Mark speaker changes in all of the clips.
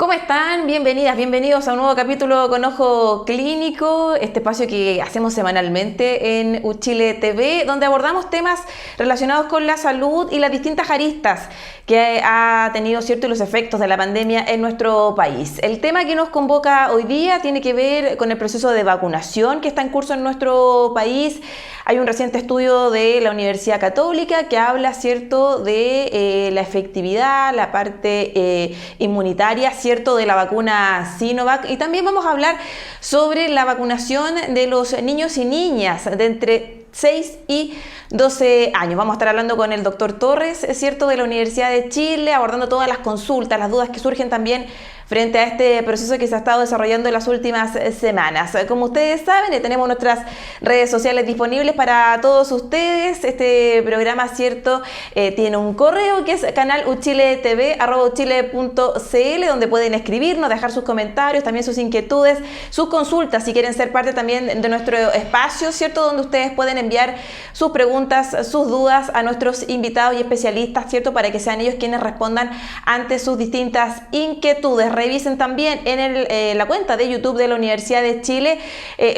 Speaker 1: ¿Cómo están? Bienvenidas, bienvenidos a un nuevo capítulo con Ojo Clínico, este espacio que hacemos semanalmente en Uchile TV, donde abordamos temas relacionados con la salud y las distintas aristas que ha tenido, ¿cierto?, los efectos de la pandemia en nuestro país. El tema que nos convoca hoy día tiene que ver con el proceso de vacunación que está en curso en nuestro país. Hay un reciente estudio de la Universidad Católica que habla, ¿cierto?, de la efectividad, la parte inmunitaria, ¿cierto?, de la vacuna Sinovac. Y también vamos a hablar sobre la vacunación de los niños y niñas de entre 6 y 12 años. Vamos a estar hablando con el doctor Torres, ¿cierto?, de la Universidad de Chile, abordando todas las consultas, las dudas que surgen también frente a este proceso que se ha estado desarrollando en las últimas semanas. Como ustedes saben, tenemos nuestras redes sociales disponibles para todos ustedes. Este programa, ¿cierto?, tiene un correo que es canaluchiletv@uchile.cl, donde pueden escribirnos, dejar sus comentarios, también sus inquietudes, sus consultas, si quieren ser parte también de nuestro espacio, ¿cierto?, donde ustedes pueden enviar sus preguntas, sus dudas a nuestros invitados y especialistas, ¿cierto?, para que sean ellos quienes respondan ante sus distintas inquietudes. Revisen también en la cuenta de YouTube de la Universidad de Chile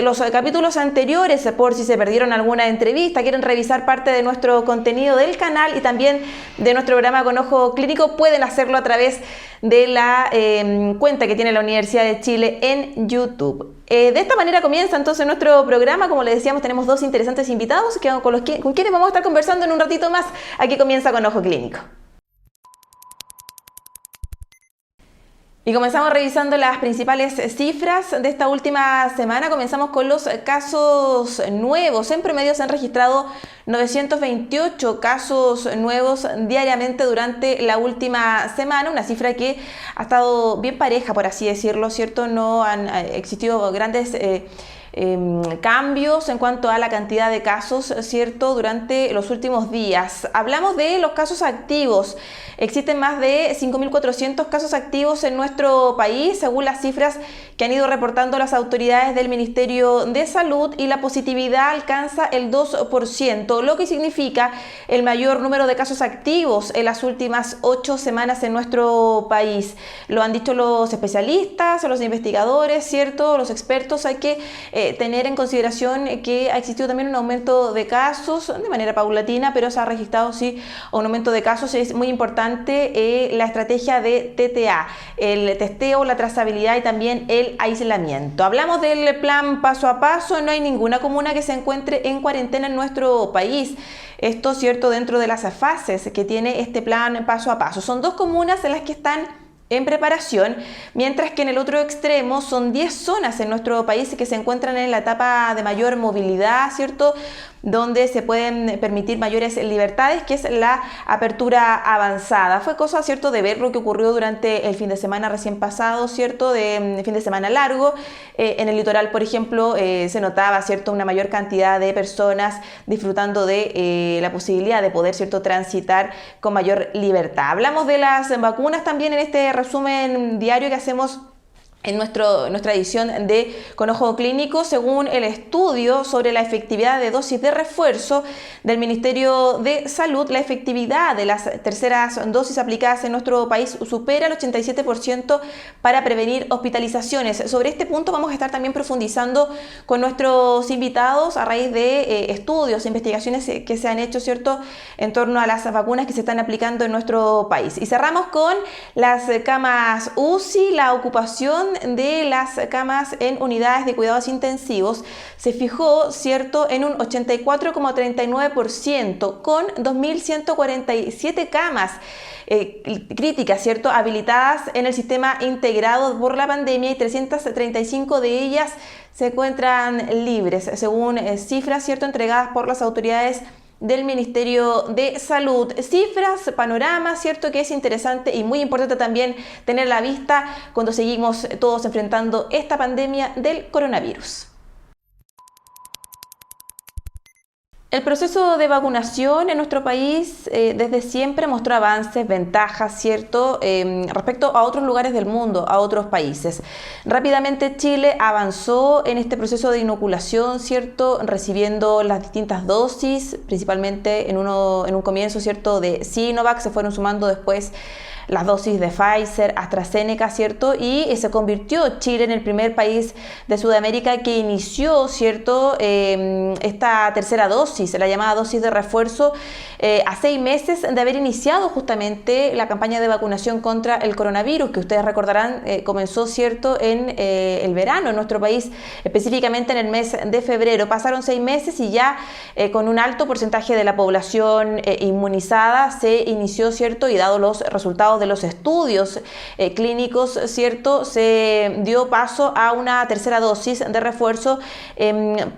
Speaker 1: los capítulos anteriores por si se perdieron alguna entrevista, quieren revisar parte de nuestro contenido del canal y también de nuestro programa con Ojo Clínico, pueden hacerlo a través de la cuenta que tiene la Universidad de Chile en YouTube. De esta manera comienza entonces nuestro programa. Como les decíamos, tenemos dos interesantes invitados con quienes vamos a estar conversando en un ratito más. Aquí comienza con Ojo Clínico. Y comenzamos revisando las principales cifras de esta última semana. Comenzamos con los casos nuevos. En promedio se han registrado 928 casos nuevos diariamente durante la última semana, una cifra que ha estado bien pareja, por así decirlo, ¿cierto? No han existido grandes cambios en cuanto a la cantidad de casos, ¿cierto?, durante los últimos días. Hablamos de los casos activos. Existen más de 5.400 casos activos en nuestro país, según las cifras que han ido reportando las autoridades del Ministerio de Salud, y la positividad alcanza el 2%, lo que significa el mayor número de casos activos en las últimas 8 semanas en nuestro país. Lo han dicho los especialistas, los investigadores, ¿cierto?, los expertos. Hay que tener en consideración que ha existido también un aumento de casos de manera paulatina, pero se ha registrado sí un aumento de casos. Es muy importante la estrategia de TTA, el testeo, la trazabilidad y también el aislamiento. Hablamos del plan paso a paso. No hay ninguna comuna que se encuentre en cuarentena en nuestro país. Esto, ¿cierto?, dentro de las fases que tiene este plan paso a paso. Son 2 comunas en las que están en preparación, mientras que en el otro extremo son 10 zonas en nuestro país que se encuentran en la etapa de mayor movilidad, ¿cierto?, donde se pueden permitir mayores libertades, que es la apertura avanzada. Fue cosa, ¿cierto?, de ver lo que ocurrió durante el fin de semana recién pasado, ¿cierto?, de fin de semana largo. En el litoral, por ejemplo, se notaba, ¿cierto?, una mayor cantidad de personas disfrutando de la posibilidad de poder, ¿cierto?, transitar con mayor libertad. Hablamos de las vacunas también en este resumen diario que hacemos en nuestra edición de Con Ojo Clínico. Según el estudio sobre la efectividad de dosis de refuerzo del Ministerio de Salud, la efectividad de las terceras dosis aplicadas en nuestro país supera el 87% para prevenir hospitalizaciones. Sobre este punto vamos a estar también profundizando con nuestros invitados a raíz de estudios e investigaciones que se han hecho, ¿cierto?, en torno a las vacunas que se están aplicando en nuestro país. Y cerramos con las camas UCI. La ocupación de las camas en unidades de cuidados intensivos se fijó, ¿cierto?, en un 84,39%, con 2.147 camas críticas, ¿cierto?, habilitadas en el sistema integrado por la pandemia, y 335 de ellas se encuentran libres, según cifras, ¿cierto?, entregadas por las autoridades del Ministerio de Salud. Cifras, panoramas, ¿cierto?, que es interesante y muy importante también tener a la vista cuando seguimos todos enfrentando esta pandemia del coronavirus. El proceso de vacunación en nuestro país desde siempre mostró avances, ventajas, ¿cierto?, respecto a otros lugares del mundo, a otros países. Rápidamente Chile avanzó en este proceso de inoculación, ¿cierto?, recibiendo las distintas dosis, principalmente en un comienzo, ¿cierto?, de Sinovac. Se fueron sumando después las dosis de Pfizer, AstraZeneca, ¿cierto? Y se convirtió Chile en el primer país de Sudamérica que inició, ¿cierto?, esta tercera dosis, la llamada dosis de refuerzo, a 6 meses de haber iniciado justamente la campaña de vacunación contra el coronavirus, que ustedes recordarán comenzó, ¿cierto?, en el verano en nuestro país, específicamente en el mes de febrero. Pasaron 6 meses y ya con un alto porcentaje de la población inmunizada se inició, ¿cierto?, y dado los resultados de los estudios clínicos, ¿cierto?, se dio paso a una tercera dosis de refuerzo,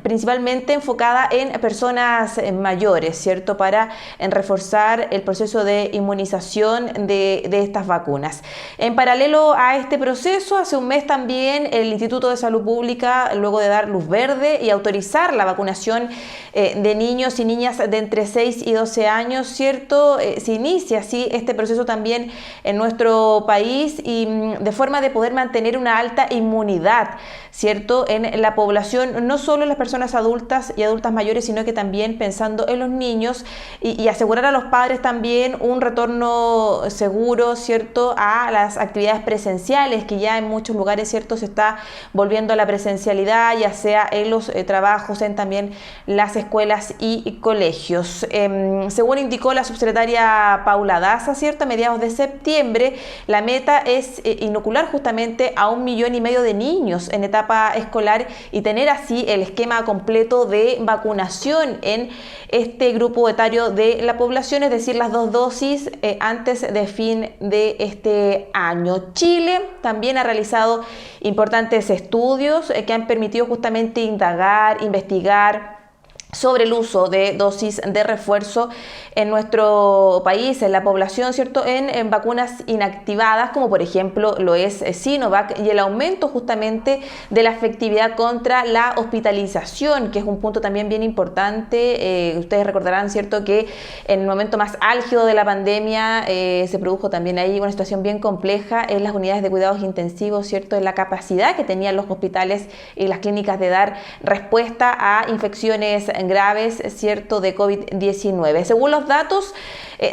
Speaker 1: principalmente enfocada en personas mayores, ¿cierto?, para reforzar el proceso de inmunización de estas vacunas. En paralelo a este proceso, hace un mes también el Instituto de Salud Pública, luego de dar luz verde y autorizar la vacunación de niños y niñas de entre 6 y 12 años, ¿cierto?, se inicia así este proceso también en nuestro país y de forma de poder mantener una alta inmunidad, ¿cierto?, en la población, no solo en las personas adultas y adultas mayores, sino que también pensando en los niños y asegurar a los padres también un retorno seguro, ¿cierto?, a las actividades presenciales, que ya en muchos lugares, ¿cierto?, se está volviendo a la presencialidad, ya sea en los trabajos, en también las escuelas y colegios. Según indicó la subsecretaria Paula Daza, ¿cierto?, a mediados de septiembre, la meta es inocular justamente a 1,5 millones de niños en etapa escolar y tener así el esquema completo de vacunación en este grupo etario de la población, es decir, las 2 dosis antes de fin de este año. Chile también ha realizado importantes estudios que han permitido justamente indagar, investigar sobre el uso de dosis de refuerzo en nuestro país, en la población, ¿cierto?, en vacunas inactivadas, como por ejemplo lo es Sinovac, y el aumento justamente de la efectividad contra la hospitalización, que es un punto también bien importante. Ustedes recordarán, ¿cierto?, que en el momento más álgido de la pandemia se produjo también ahí una situación bien compleja en las unidades de cuidados intensivos, ¿cierto?, en la capacidad que tenían los hospitales y las clínicas de dar respuesta a infecciones graves, ¿cierto?, de COVID-19. Según los datos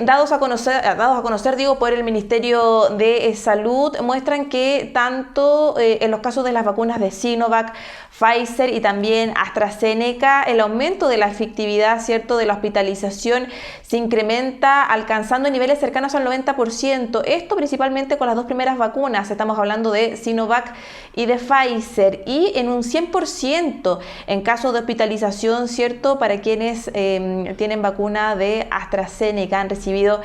Speaker 1: dados a conocer, por el Ministerio de Salud, muestran que tanto en los casos de las vacunas de Sinovac, Pfizer y también AstraZeneca, el aumento de la efectividad, ¿cierto?, de la hospitalización se incrementa alcanzando niveles cercanos al 90%. Esto principalmente con las 2 primeras vacunas, estamos hablando de Sinovac y de Pfizer, y en un 100% en caso de hospitalización, ¿cierto?, para quienes tienen vacuna de AstraZeneca, han recibido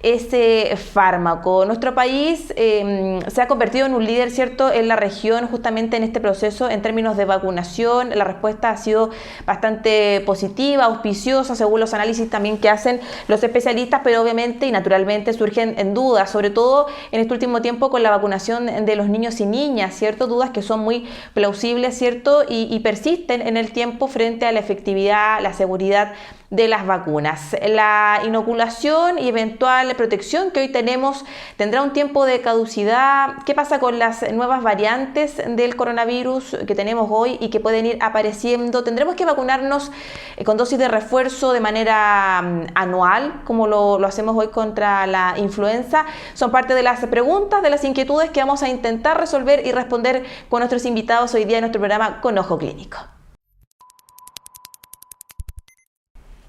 Speaker 1: ese fármaco. Nuestro país se ha convertido en un líder, ¿cierto?, en la región justamente en este proceso en términos de vacunación. La respuesta ha sido bastante positiva, auspiciosa, según los análisis también que hacen los especialistas, pero obviamente y naturalmente surgen en dudas, sobre todo en este último tiempo con la vacunación de los niños y niñas, ¿cierto?, dudas que son muy plausibles, ¿cierto?, y persisten en el tiempo frente a la efectividad, la seguridad de las vacunas. La inoculación y eventual protección que hoy tenemos tendrá un tiempo de caducidad. ¿Qué pasa con las nuevas variantes del coronavirus que tenemos hoy y que pueden ir apareciendo? ¿Tendremos que vacunarnos con dosis de refuerzo de manera anual, como lo hacemos hoy contra la influenza? Son parte de las preguntas, de las inquietudes que vamos a intentar resolver y responder con nuestros invitados hoy día en nuestro programa Con Ojo Clínico.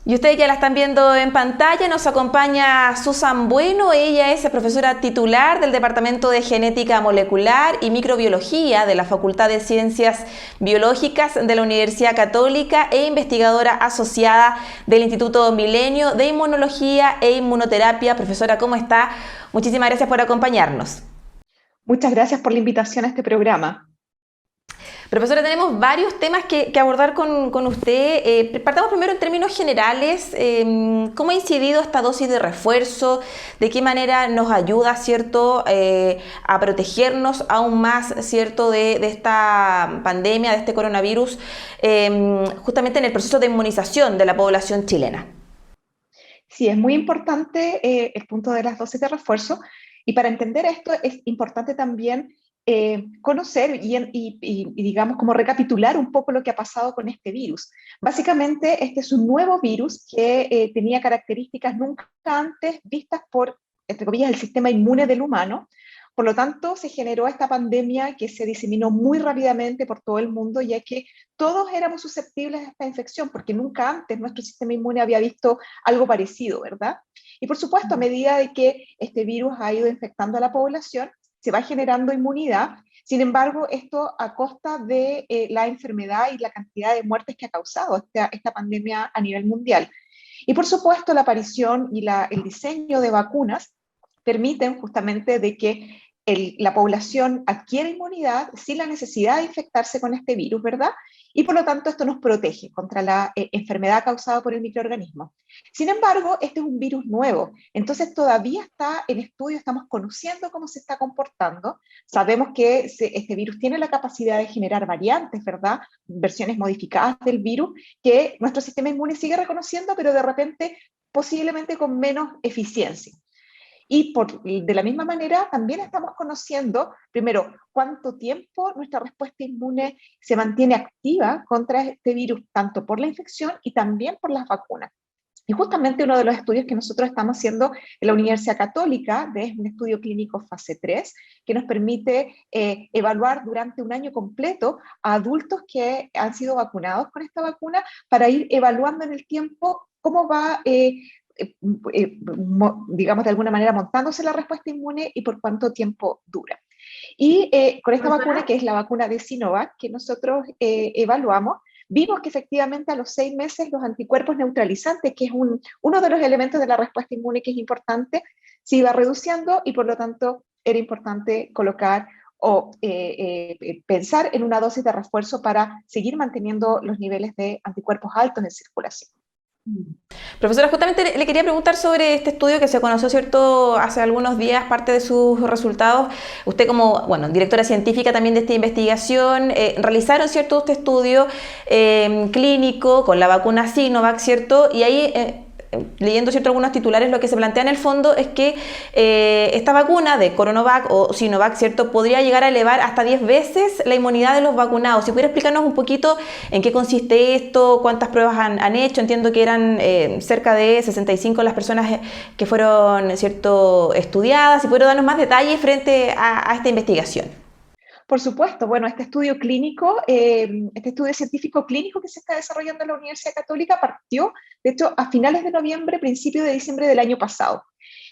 Speaker 1: Y ustedes ya la están viendo en pantalla, nos acompaña Susan Bueno, ella es profesora titular del Departamento de Genética Molecular y Microbiología de la Facultad de Ciencias Biológicas de la Universidad Católica e investigadora asociada del Instituto Milenio de Inmunología e Inmunoterapia. Profesora, ¿cómo está? Muchísimas gracias por acompañarnos.
Speaker 2: Muchas gracias por la invitación a este programa.
Speaker 1: Profesora, tenemos varios temas que abordar con usted. Partamos primero en términos generales. ¿Cómo ha incidido esta dosis de refuerzo? ¿De qué manera nos ayuda, ¿cierto?, a protegernos aún más, ¿cierto?, de esta pandemia, de este coronavirus, justamente en el proceso de inmunización de la población chilena?
Speaker 2: Sí, es muy importante el punto de las dosis de refuerzo, y para entender esto es importante también conocer y digamos como recapitular un poco lo que ha pasado con este virus. Básicamente este es un nuevo virus que tenía características nunca antes vistas por entre comillas, el sistema inmune del humano. Por lo tanto, se generó esta pandemia que se diseminó muy rápidamente por todo el mundo, ya que todos éramos susceptibles a esta infección, porque nunca antes nuestro sistema inmune había visto algo parecido, ¿verdad? Y por supuesto, a medida de que este virus ha ido infectando a la población, se va generando inmunidad. Sin embargo, esto a costa de la enfermedad y la cantidad de muertes que ha causado esta pandemia a nivel mundial. Y por supuesto, la aparición y el diseño de vacunas permiten justamente de que la población adquiere inmunidad sin la necesidad de infectarse con este virus, ¿verdad? Y por lo tanto esto nos protege contra la enfermedad causada por el microorganismo. Sin embargo, este es un virus nuevo, entonces todavía está en estudio, estamos conociendo cómo se está comportando, sabemos que este virus tiene la capacidad de generar variantes, ¿verdad? Versiones modificadas del virus que nuestro sistema inmune sigue reconociendo, pero de repente posiblemente con menos eficiencia. Y de la misma manera, también estamos conociendo, primero, cuánto tiempo nuestra respuesta inmune se mantiene activa contra este virus, tanto por la infección y también por las vacunas. Y justamente uno de los estudios que nosotros estamos haciendo en la Universidad Católica, es un estudio clínico fase 3, que nos permite evaluar durante un año completo a adultos que han sido vacunados con esta vacuna para ir evaluando en el tiempo cómo va digamos de alguna manera montándose la respuesta inmune y por cuánto tiempo dura. Y con esta vacuna, que es la vacuna de Sinovac, que nosotros evaluamos, vimos que efectivamente a los 6 meses los anticuerpos neutralizantes, que es uno de los elementos de la respuesta inmune que es importante, se iba reduciendo y por lo tanto era importante colocar o pensar en una dosis de refuerzo para seguir manteniendo los niveles de anticuerpos altos en circulación.
Speaker 1: Profesora, justamente le quería preguntar sobre este estudio que se conoció, ¿cierto?, hace algunos días, parte de sus resultados. Usted como, bueno, directora científica también de esta investigación, realizaron, ¿cierto?, este estudio clínico con la vacuna Sinovac, ¿cierto? Y ahí leyendo, ¿cierto?, algunos titulares, lo que se plantea en el fondo es que esta vacuna de Coronavac o Sinovac, ¿cierto?, podría llegar a elevar hasta 10 veces la inmunidad de los vacunados. Si pudiera explicarnos un poquito en qué consiste esto, cuántas pruebas han hecho. Entiendo que eran cerca de 65 las personas que fueron, ¿cierto?, estudiadas. Si pudiera darnos más detalles frente a esta investigación.
Speaker 2: Por supuesto, bueno, este estudio clínico, este estudio científico clínico que se está desarrollando en la Universidad Católica partió, de hecho, a finales de noviembre, principios de diciembre del año pasado.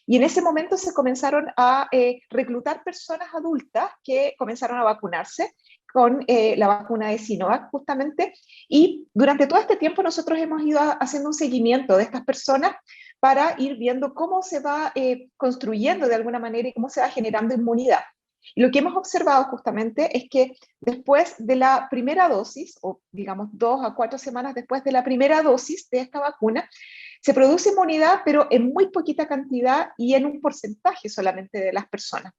Speaker 2: Y en ese momento se comenzaron a reclutar personas adultas que comenzaron a vacunarse con la vacuna de Sinovac, justamente. Y durante todo este tiempo nosotros hemos ido haciendo un seguimiento de estas personas para ir viendo cómo se va construyendo de alguna manera y cómo se va generando inmunidad. Y lo que hemos observado justamente es que después de la primera dosis, o digamos 2 a 4 semanas después de la primera dosis de esta vacuna, se produce inmunidad, pero en muy poquita cantidad y en un porcentaje solamente de las personas.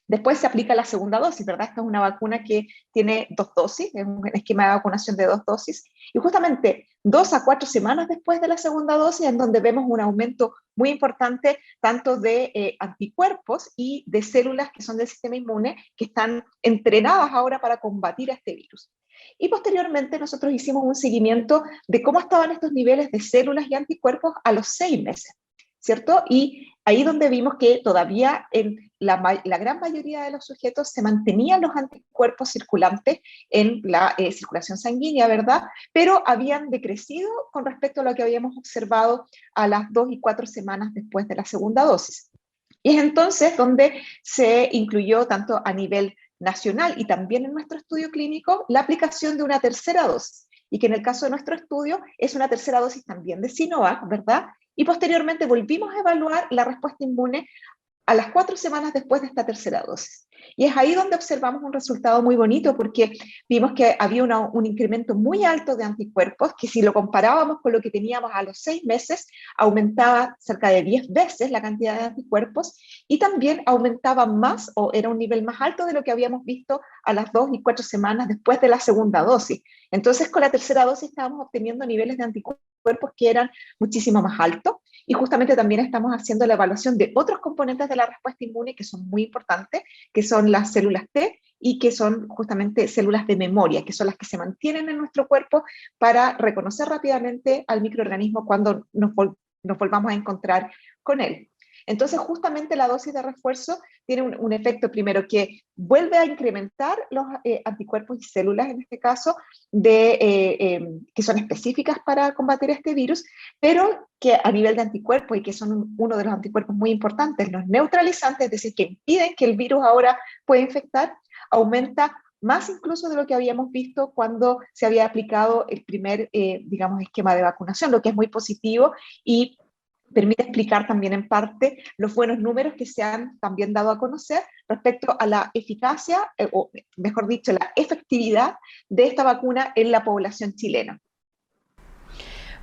Speaker 2: Después se aplica la segunda dosis, ¿verdad? Esta es una vacuna que tiene 2 dosis, es un esquema de vacunación de 2 dosis, y justamente 2 a 4 semanas después de la segunda dosis, en donde vemos un aumento muy importante tanto de anticuerpos y de células que son del sistema inmune, que están entrenadas ahora para combatir a este virus. Y posteriormente nosotros hicimos un seguimiento de cómo estaban estos niveles de células y anticuerpos a los 6 meses, ¿cierto? Y ahí donde vimos que todavía en la gran mayoría de los sujetos se mantenían los anticuerpos circulantes en la circulación sanguínea, ¿verdad? Pero habían decrecido con respecto a lo que habíamos observado a las 2 y 4 semanas después de la segunda dosis. Y es entonces donde se incluyó tanto a nivel nacional y también en nuestro estudio clínico la aplicación de una tercera dosis, y que en el caso de nuestro estudio es una tercera dosis también de Sinovac, ¿verdad? Y posteriormente volvimos a evaluar la respuesta inmune a las 4 semanas después de esta tercera dosis. Y es ahí donde observamos un resultado muy bonito, porque vimos que había un incremento muy alto de anticuerpos, que si lo comparábamos con lo que teníamos a los 6 meses, aumentaba cerca de 10 veces la cantidad de anticuerpos, y también aumentaba más, o era un nivel más alto de lo que habíamos visto a las 2 y 4 semanas después de la segunda dosis. Entonces, con la tercera dosis estábamos obteniendo niveles de anticuerpos que eran muchísimo más altos, y justamente también estamos haciendo la evaluación de otros componentes de la respuesta inmune que son muy importantes, que son las células T y que son justamente células de memoria, que son las que se mantienen en nuestro cuerpo para reconocer rápidamente al microorganismo cuando nos volvamos a encontrar con él. Entonces, justamente la dosis de refuerzo tiene un efecto primero que vuelve a incrementar los anticuerpos y células, en este caso, que son específicas para combatir este virus, pero que a nivel de anticuerpos, y que son uno de los anticuerpos muy importantes, los neutralizantes, es decir, que impiden que el virus ahora pueda infectar, aumenta más incluso de lo que habíamos visto cuando se había aplicado el primer, digamos, esquema de vacunación, lo que es muy positivo y permite explicar también en parte los buenos números que se han también dado a conocer respecto a la eficacia, o mejor dicho, la efectividad de esta vacuna en la población chilena.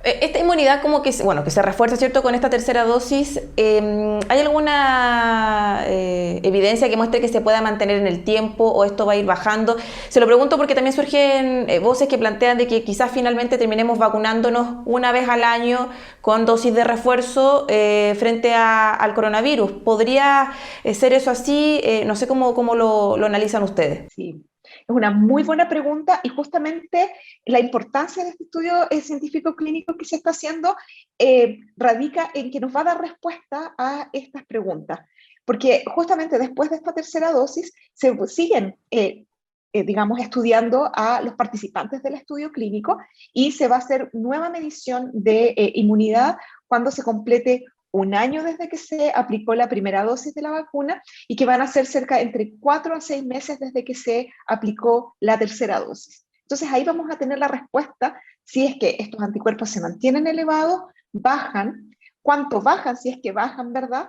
Speaker 1: Esta inmunidad como que, bueno, que se refuerza, ¿cierto?, con esta tercera dosis. ¿Hay alguna evidencia que muestre que se pueda mantener en el tiempo o esto va a ir bajando? Se lo pregunto porque también surgen voces que plantean de que quizás finalmente terminemos vacunándonos una vez al año con dosis de refuerzo frente al coronavirus. ¿Podría ser eso así? No sé cómo lo analizan ustedes.
Speaker 2: Sí. Es una muy buena pregunta y justamente la importancia de este estudio científico clínico que se está haciendo radica en que nos va a dar respuesta a estas preguntas. Porque justamente después de esta tercera dosis se siguen, digamos, estudiando a los participantes del estudio clínico y se va a hacer nueva medición de inmunidad cuando se complete un año desde que se aplicó la primera dosis de la vacuna y que van a ser cerca entre 4 a 6 meses desde que se aplicó la tercera dosis. Entonces ahí vamos a tener la respuesta si es que estos anticuerpos se mantienen elevados, bajan, cuánto bajan, si es que bajan, ¿verdad?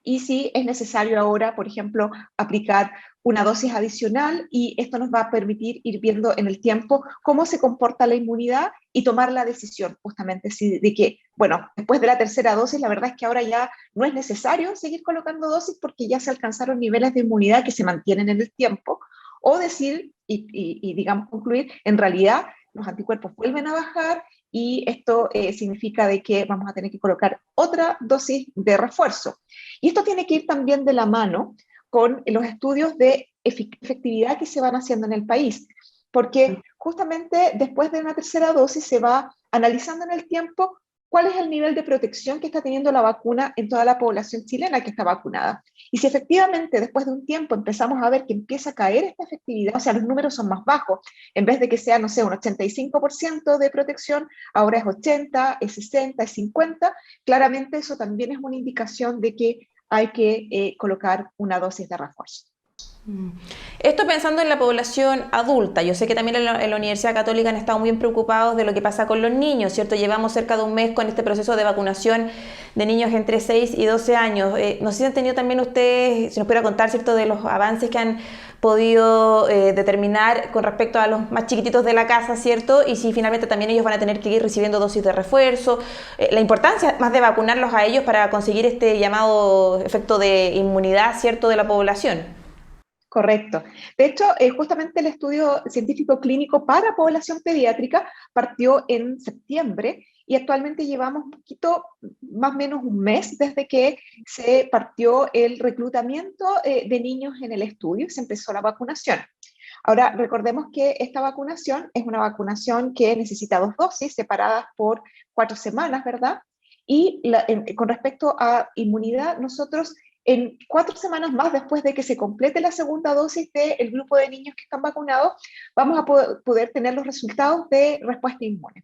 Speaker 2: Y si es necesario ahora, por ejemplo, aplicar una dosis adicional, y esto nos va a permitir ir viendo en el tiempo cómo se comporta la inmunidad y tomar la decisión justamente de que, bueno, después de la tercera dosis, la verdad es que ahora ya no es necesario seguir colocando dosis porque ya se alcanzaron niveles de inmunidad que se mantienen en el tiempo, o decir y digamos concluir, en realidad los anticuerpos vuelven a bajar y esto significa de que vamos a tener que colocar otra dosis de refuerzo. Y esto tiene que ir también de la mano con los estudios de efectividad que se van haciendo en el país, porque justamente después de una tercera dosis se va analizando en el tiempo cuál es el nivel de protección que está teniendo la vacuna en toda la población chilena que está vacunada. Y si efectivamente después de un tiempo empezamos a ver que empieza a caer esta efectividad, o sea, los números son más bajos, en vez de que sea, no sé, un 85% de protección, ahora es 80, es 60, es 50, claramente eso también es una indicación de que hay que colocar una dosis de refuerzo.
Speaker 1: Esto pensando en la población adulta. Yo sé que también en la Universidad Católica han estado muy preocupados de lo que pasa con los niños, ¿cierto? Llevamos cerca de un mes con este proceso de vacunación de niños entre 6 y 12 años. No sé si han tenido también ustedes, si nos pudiera contar, ¿cierto?, de los avances que han podido determinar con respecto a los más chiquititos de la casa, ¿cierto? Y si finalmente también ellos van a tener que ir recibiendo dosis de refuerzo. La importancia más de vacunarlos a ellos para conseguir este llamado efecto de inmunidad, ¿cierto?, de la población.
Speaker 2: Correcto. De hecho, justamente el estudio científico clínico para población pediátrica partió en septiembre y actualmente llevamos un poquito, más o menos un mes desde que se partió el reclutamiento de niños en el estudio y se empezó la vacunación. Ahora, recordemos que esta vacunación es una vacunación que necesita 2 dosis separadas por 4 semanas, ¿verdad? Y con respecto a inmunidad, nosotros en 4 semanas más después de que se complete la segunda dosis del grupo de niños que están vacunados, vamos a poder tener los resultados de respuesta inmune,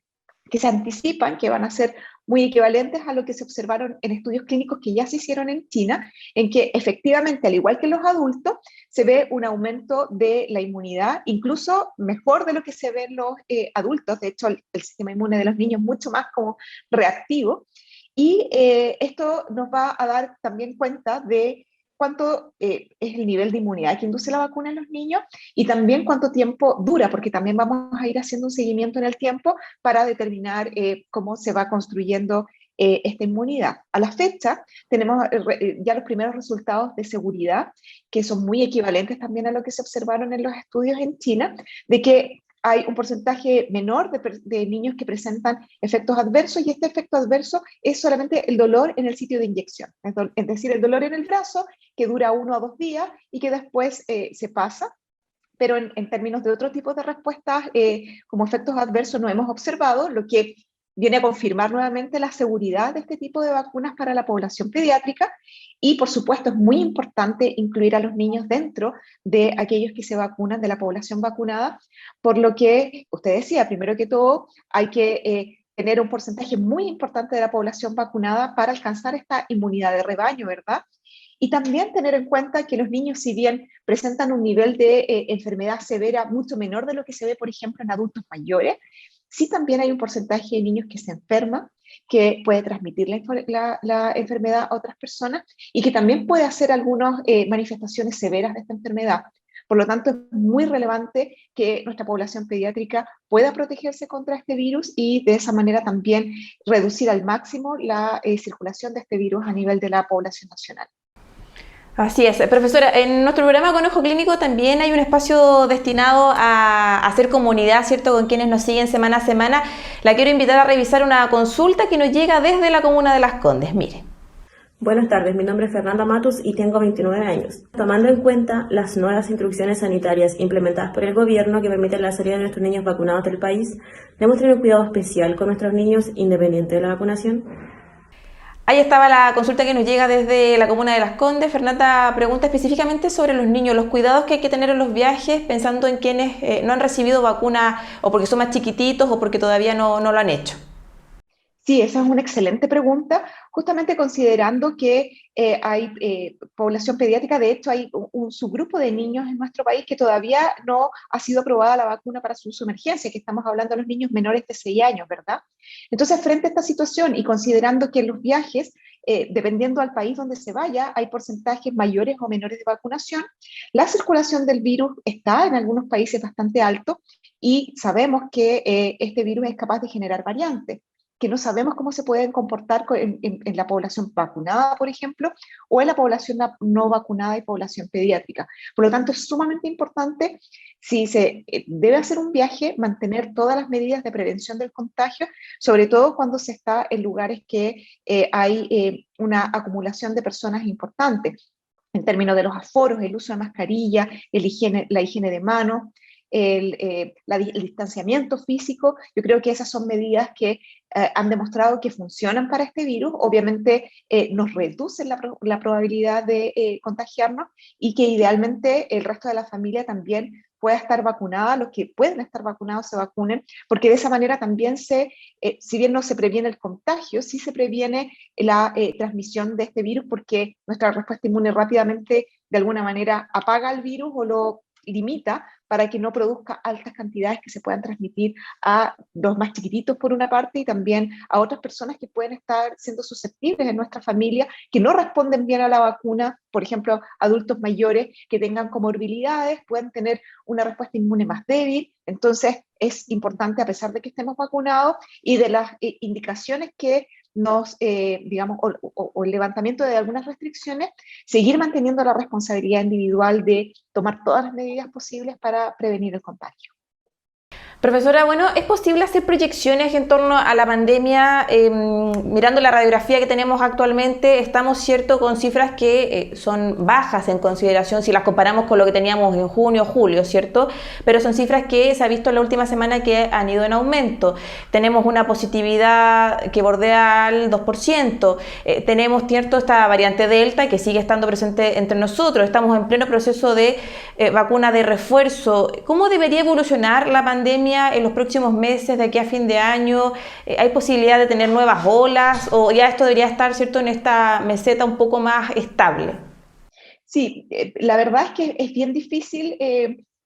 Speaker 2: que se anticipan que van a ser muy equivalentes a lo que se observaron en estudios clínicos que ya se hicieron en China, en que efectivamente, al igual que en los adultos, se ve un aumento de la inmunidad, incluso mejor de lo que se ve en los adultos. De hecho, el sistema inmune de los niños es mucho más como reactivo. Y esto nos va a dar también cuenta de cuánto es el nivel de inmunidad que induce la vacuna en los niños y también cuánto tiempo dura, porque también vamos a ir haciendo un seguimiento en el tiempo para determinar cómo se va construyendo esta inmunidad. A la fecha tenemos ya los primeros resultados de seguridad, que son muy equivalentes también a lo que se observaron en los estudios en China, de que hay un porcentaje menor de niños que presentan efectos adversos, y este efecto adverso es solamente el dolor en el sitio de inyección, es decir, el dolor en el brazo que dura 1 a 2 días y que después se pasa, pero en términos de otro tipo de respuestas como efectos adversos no hemos observado, lo que viene a confirmar nuevamente la seguridad de este tipo de vacunas para la población pediátrica y, por supuesto, es muy importante incluir a los niños dentro de aquellos que se vacunan, de la población vacunada, por lo que usted decía, primero que todo, hay que tener un porcentaje muy importante de la población vacunada para alcanzar esta inmunidad de rebaño, ¿verdad? Y también tener en cuenta que los niños, si bien presentan un nivel de enfermedad severa mucho menor de lo que se ve, por ejemplo, en adultos mayores, sí también hay un porcentaje de niños que se enferman, que puede transmitir la enfermedad a otras personas y que también puede hacer algunas manifestaciones severas de esta enfermedad. Por lo tanto, es muy relevante que nuestra población pediátrica pueda protegerse contra este virus y de esa manera también reducir al máximo la circulación de este virus a nivel de la población nacional.
Speaker 1: Así es, profesora, en nuestro programa Conejo Clínico también hay un espacio destinado a hacer comunidad, ¿cierto?, con quienes nos siguen semana a semana. La quiero invitar a revisar una consulta que nos llega desde la comuna de Las Condes. Mire.
Speaker 3: Buenas tardes, mi nombre es Fernanda Matus y tengo 29 años. Tomando en cuenta las nuevas instrucciones sanitarias implementadas por el gobierno que permiten la salida de nuestros niños vacunados del país, ¿debemos tener un cuidado especial con nuestros niños independiente de la vacunación?
Speaker 1: Ahí estaba la consulta que nos llega desde la comuna de Las Condes. Fernanda pregunta específicamente sobre los niños, los cuidados que hay que tener en los viajes, pensando en quienes no han recibido vacuna o porque son más chiquititos o porque todavía no lo han hecho.
Speaker 2: Sí, esa es una excelente pregunta, justamente considerando que hay población pediátrica. De hecho, hay un subgrupo de niños en nuestro país que todavía no ha sido aprobada la vacuna para su uso de emergencia, que estamos hablando de los niños menores de 6 años, ¿verdad? Entonces, frente a esta situación y considerando que en los viajes, dependiendo al país donde se vaya, hay porcentajes mayores o menores de vacunación, la circulación del virus está en algunos países bastante alto y sabemos que este virus es capaz de generar variantes que no sabemos cómo se pueden comportar en la población vacunada, por ejemplo, o en la población no vacunada y población pediátrica. Por lo tanto, es sumamente importante, si se debe hacer un viaje, mantener todas las medidas de prevención del contagio, sobre todo cuando se está en lugares que hay una acumulación de personas importantes, en términos de los aforos, el uso de mascarilla, la higiene de manos, el distanciamiento físico. Yo creo que esas son medidas que han demostrado que funcionan para este virus. Obviamente nos reducen la probabilidad de contagiarnos y que idealmente el resto de la familia también pueda estar vacunada, los que pueden estar vacunados se vacunen, porque de esa manera también si bien no se previene el contagio, sí se previene la transmisión de este virus, porque nuestra respuesta inmune rápidamente de alguna manera apaga el virus o lo limita para que no produzca altas cantidades que se puedan transmitir a los más chiquititos por una parte y también a otras personas que pueden estar siendo susceptibles en nuestra familia, que no responden bien a la vacuna, por ejemplo, adultos mayores que tengan comorbilidades, pueden tener una respuesta inmune más débil. Entonces es importante, a pesar de que estemos vacunados y de las indicaciones que digamos, o el levantamiento de algunas restricciones, seguir manteniendo la responsabilidad individual de tomar todas las medidas posibles para prevenir el contagio.
Speaker 1: Profesora, bueno, ¿es posible hacer proyecciones en torno a la pandemia? Mirando la radiografía que tenemos actualmente, estamos, cierto, con cifras que son bajas en consideración si las comparamos con lo que teníamos en junio, julio, ¿cierto? Pero son cifras que se ha visto en la última semana que han ido en aumento. Tenemos una positividad que bordea al 2%. Tenemos, cierto, esta variante Delta que sigue estando presente entre nosotros. Estamos en pleno proceso de vacuna de refuerzo. ¿Cómo debería evolucionar la pandemia en los próximos meses, de aquí a fin de año? ¿Hay posibilidad de tener nuevas olas o ya esto debería estar, cierto, en esta meseta un poco más estable?
Speaker 2: Sí, la verdad es que es bien difícil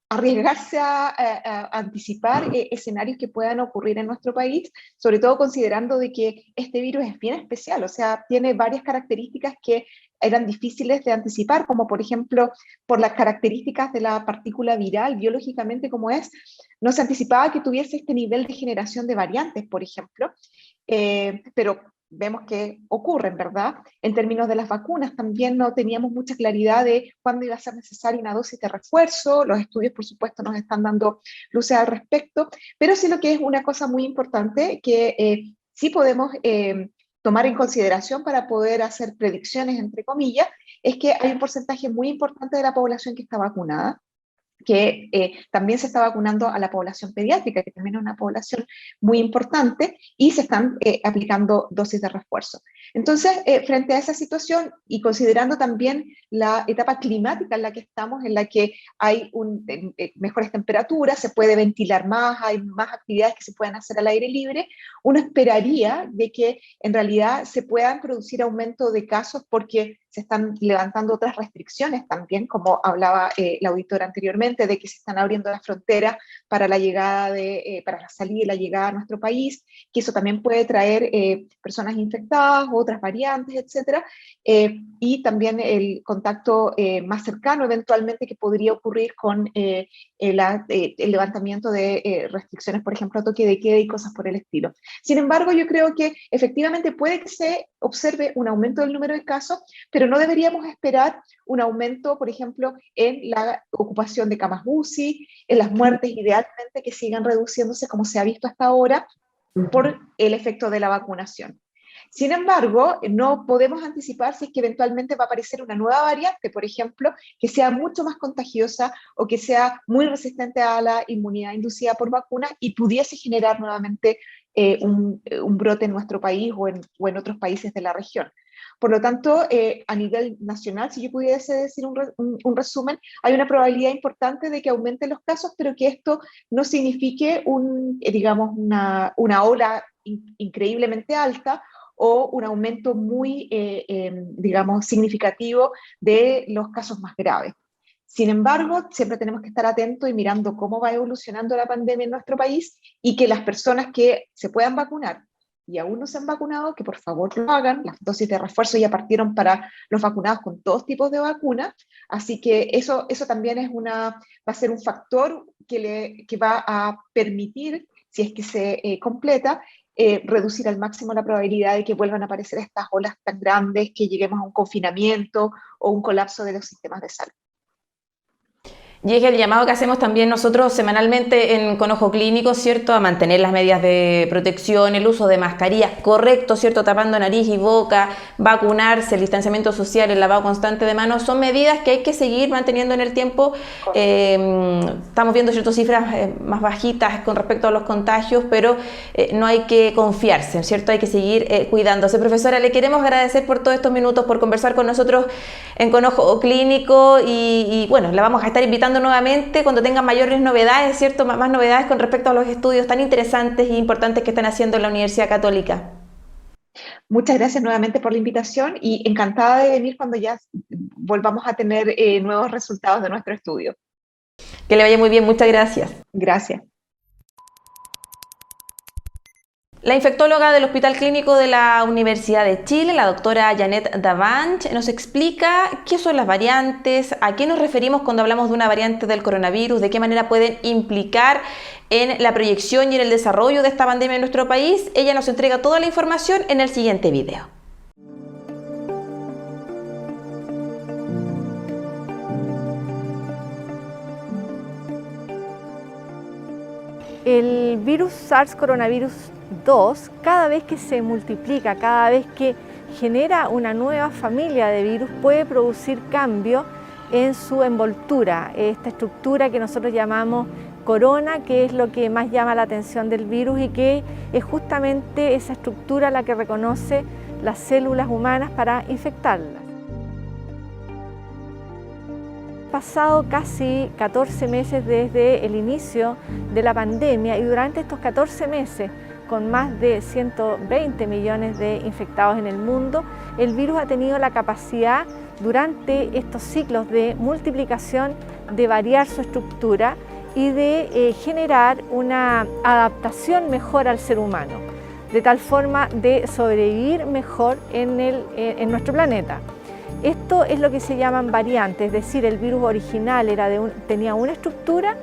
Speaker 2: arriesgarse a anticipar escenarios que puedan ocurrir en nuestro país, sobre todo considerando de que este virus es bien especial, o sea, tiene varias características que eran difíciles de anticipar, como por ejemplo, por las características de la partícula viral, biológicamente como es, no se anticipaba que tuviese este nivel de generación de variantes, por ejemplo, pero vemos que ocurren, ¿verdad? En términos de las vacunas, también no teníamos mucha claridad de cuándo iba a ser necesaria una dosis de refuerzo. Los estudios, por supuesto, nos están dando luces al respecto, pero sí lo que es una cosa muy importante que sí podemos tomar en consideración para poder hacer predicciones, entre comillas, es que hay un porcentaje muy importante de la población que está vacunada. que también se está vacunando a la población pediátrica, que también es una población muy importante, y se están aplicando dosis de refuerzo. Entonces, frente a esa situación y considerando también la etapa climática en la que estamos, en la que hay mejores temperaturas, se puede ventilar más, hay más actividades que se pueden hacer al aire libre, uno esperaría de que en realidad se puedan producir aumento de casos porque se están levantando otras restricciones también, como hablaba la auditora anteriormente, de que se están abriendo las fronteras para la llegada para la salida y la llegada a nuestro país, que eso también puede traer personas infectadas, otras variantes, etcétera, y también el contacto más cercano eventualmente que podría ocurrir con el levantamiento de restricciones, por ejemplo, a toque de queda y cosas por el estilo. Sin embargo, yo creo que efectivamente puede que se observe un aumento del número de casos, pero no deberíamos esperar un aumento, por ejemplo, en la ocupación de camas UCI, en las muertes, idealmente que sigan reduciéndose como se ha visto hasta ahora por el efecto de la vacunación. Sin embargo, no podemos anticipar si es que eventualmente va a aparecer una nueva variante, por ejemplo, que sea mucho más contagiosa o que sea muy resistente a la inmunidad inducida por vacunas y pudiese generar nuevamente un brote en nuestro país o en otros países de la región. Por lo tanto, a nivel nacional, si yo pudiese decir un resumen, hay una probabilidad importante de que aumenten los casos, pero que esto no signifique digamos, una ola increíblemente alta o un aumento muy, digamos, significativo de los casos más graves. Sin embargo, siempre tenemos que estar atentos y mirando cómo va evolucionando la pandemia en nuestro país y que las personas que se puedan vacunar y aún no se han vacunado, que por favor lo hagan. Las dosis de refuerzo ya partieron para los vacunados con todos tipos de vacunas, así que eso también va a ser un factor que va a permitir, si es que se completa, reducir al máximo la probabilidad de que vuelvan a aparecer estas olas tan grandes, que lleguemos a un confinamiento o un colapso de los sistemas de salud.
Speaker 1: Y es el llamado que hacemos también nosotros semanalmente con Ojo Clínico, ¿cierto? A mantener las medidas de protección, el uso de mascarillas correcto, ¿cierto? Tapando nariz y boca, vacunarse, el distanciamiento social, el lavado constante de manos, son medidas que hay que seguir manteniendo en el tiempo. Estamos viendo ciertas cifras más bajitas con respecto a los contagios, pero no hay que confiarse, ¿cierto? Hay que seguir cuidándose. Profesora, le queremos agradecer por todos estos minutos, por conversar con nosotros en Ojo Clínico y bueno, la vamos a estar invitando nuevamente cuando tengan mayores novedades, ¿cierto? Más novedades con respecto a los estudios tan interesantes e importantes que están haciendo en la Universidad Católica.
Speaker 2: Muchas gracias nuevamente por la invitación y encantada de venir cuando ya volvamos a tener nuevos resultados de nuestro estudio.
Speaker 1: Que le vaya muy bien, muchas gracias.
Speaker 2: Gracias.
Speaker 1: La infectóloga del Hospital Clínico de la Universidad de Chile, la doctora Janet Davanch, nos explica qué son las variantes, a qué nos referimos cuando hablamos de una variante del coronavirus, de qué manera pueden implicar en la proyección y en el desarrollo de esta pandemia en nuestro país. Ella nos entrega toda la información en el siguiente video.
Speaker 4: El virus SARS coronavirus 2, cada vez que se multiplica, cada vez que genera una nueva familia de virus, puede producir cambio en su envoltura, esta estructura que nosotros llamamos corona, que es lo que más llama la atención del virus y que es justamente esa estructura la que reconoce las células humanas para infectarlas. Pasado casi 14 meses desde el inicio de la pandemia y durante estos 14 meses, con más de 120 millones de infectados en el mundo, el virus ha tenido la capacidad durante estos ciclos de multiplicación de variar su estructura y de generar una adaptación mejor al ser humano, de tal forma de sobrevivir mejor en nuestro planeta. Esto es lo que se llaman variantes, es decir, el virus original tenía una estructura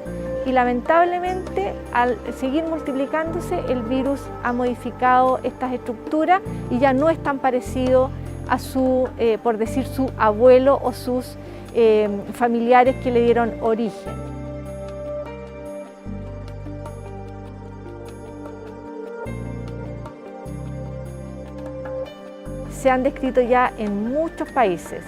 Speaker 4: y lamentablemente al seguir multiplicándose el virus ha modificado estas estructuras y ya no es tan parecido a por decir, su abuelo o sus familiares que le dieron origen. Se han descrito ya en muchos países,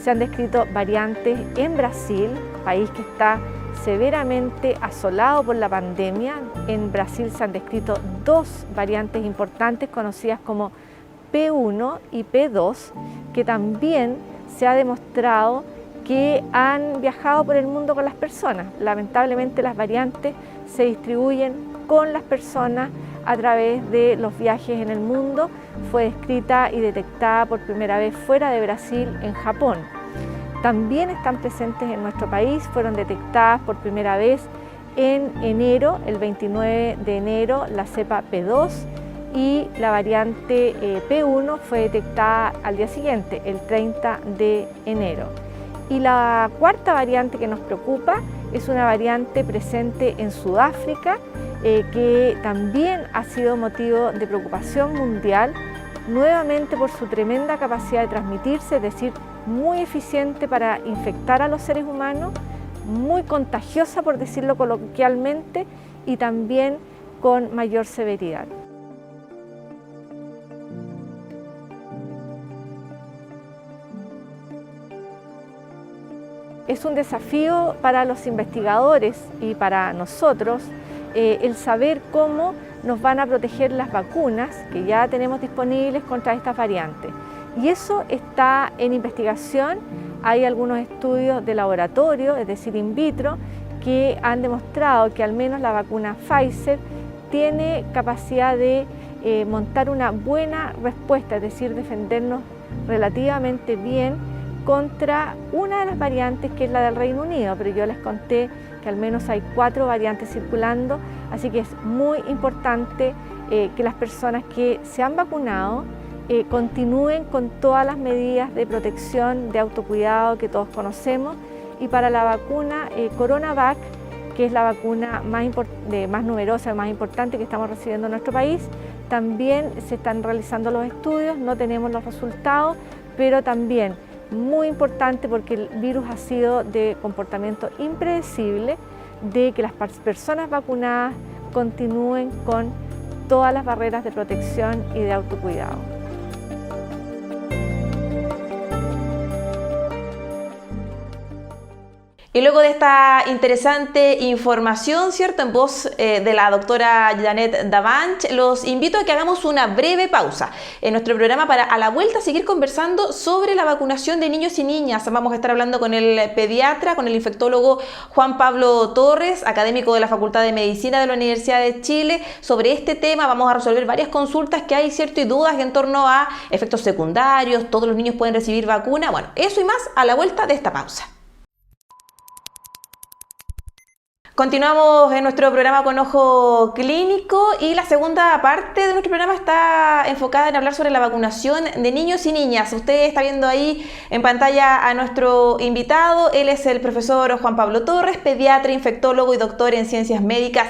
Speaker 4: se han descrito variantes en Brasil, país que está severamente asolado por la pandemia. En Brasil se han descrito dos variantes importantes conocidas como P1 y P2, que también se ha demostrado que han viajado por el mundo con las personas. Lamentablemente las variantes se distribuyen con las personas a través de los viajes en el mundo. Fue descrita y detectada por primera vez fuera de Brasil, en Japón. También están presentes en nuestro país, fueron detectadas por primera vez en enero, el 29 de enero, la cepa P2, y la variante P1 fue detectada al día siguiente, el 30 de enero. Y la cuarta variante que nos preocupa es una variante presente en Sudáfrica, que también ha sido motivo de preocupación mundial, nuevamente por su tremenda capacidad de transmitirse, es decir, muy eficiente para infectar a los seres humanos, muy contagiosa, por decirlo coloquialmente, y también con mayor severidad. Es un desafío para los investigadores y para nosotros el saber cómo nos van a proteger las vacunas que ya tenemos disponibles contra estas variantes. Y eso está en investigación. Hay algunos estudios de laboratorio, es decir, in vitro, que han demostrado que al menos la vacuna Pfizer tiene capacidad de montar una buena respuesta, es decir, defendernos relativamente bien contra una de las variantes, que es la del Reino Unido, pero yo les conté que al menos hay 4 variantes circulando, así que es muy importante que las personas que se han vacunado continúen con todas las medidas de protección, de autocuidado que todos conocemos. Y para la vacuna CoronaVac, que es la vacuna más numerosa, más importante que estamos recibiendo en nuestro país, también se están realizando los estudios, no tenemos los resultados, pero también muy importante porque el virus ha sido de comportamiento impredecible, de que las personas vacunadas continúen con todas las barreras de protección y de autocuidado.
Speaker 1: Y luego de esta interesante información, ¿cierto?, en voz de la doctora Janet Davanch, los invito a que hagamos una breve pausa en nuestro programa para a la vuelta seguir conversando sobre la vacunación de niños y niñas. Vamos a estar hablando con el pediatra, con el infectólogo Juan Pablo Torres, académico de la Facultad de Medicina de la Universidad de Chile. Sobre este tema vamos a resolver varias consultas que hay, ¿cierto?, y dudas en torno a efectos secundarios, todos los niños pueden recibir vacuna. Bueno, eso y más a la vuelta de esta pausa. Continuamos en nuestro programa con Ojo Clínico y la segunda parte de nuestro programa está enfocada en hablar sobre la vacunación de niños y niñas. Usted está viendo ahí en pantalla a nuestro invitado. Él es el profesor Juan Pablo Torres, pediatra, infectólogo y doctor en ciencias médicas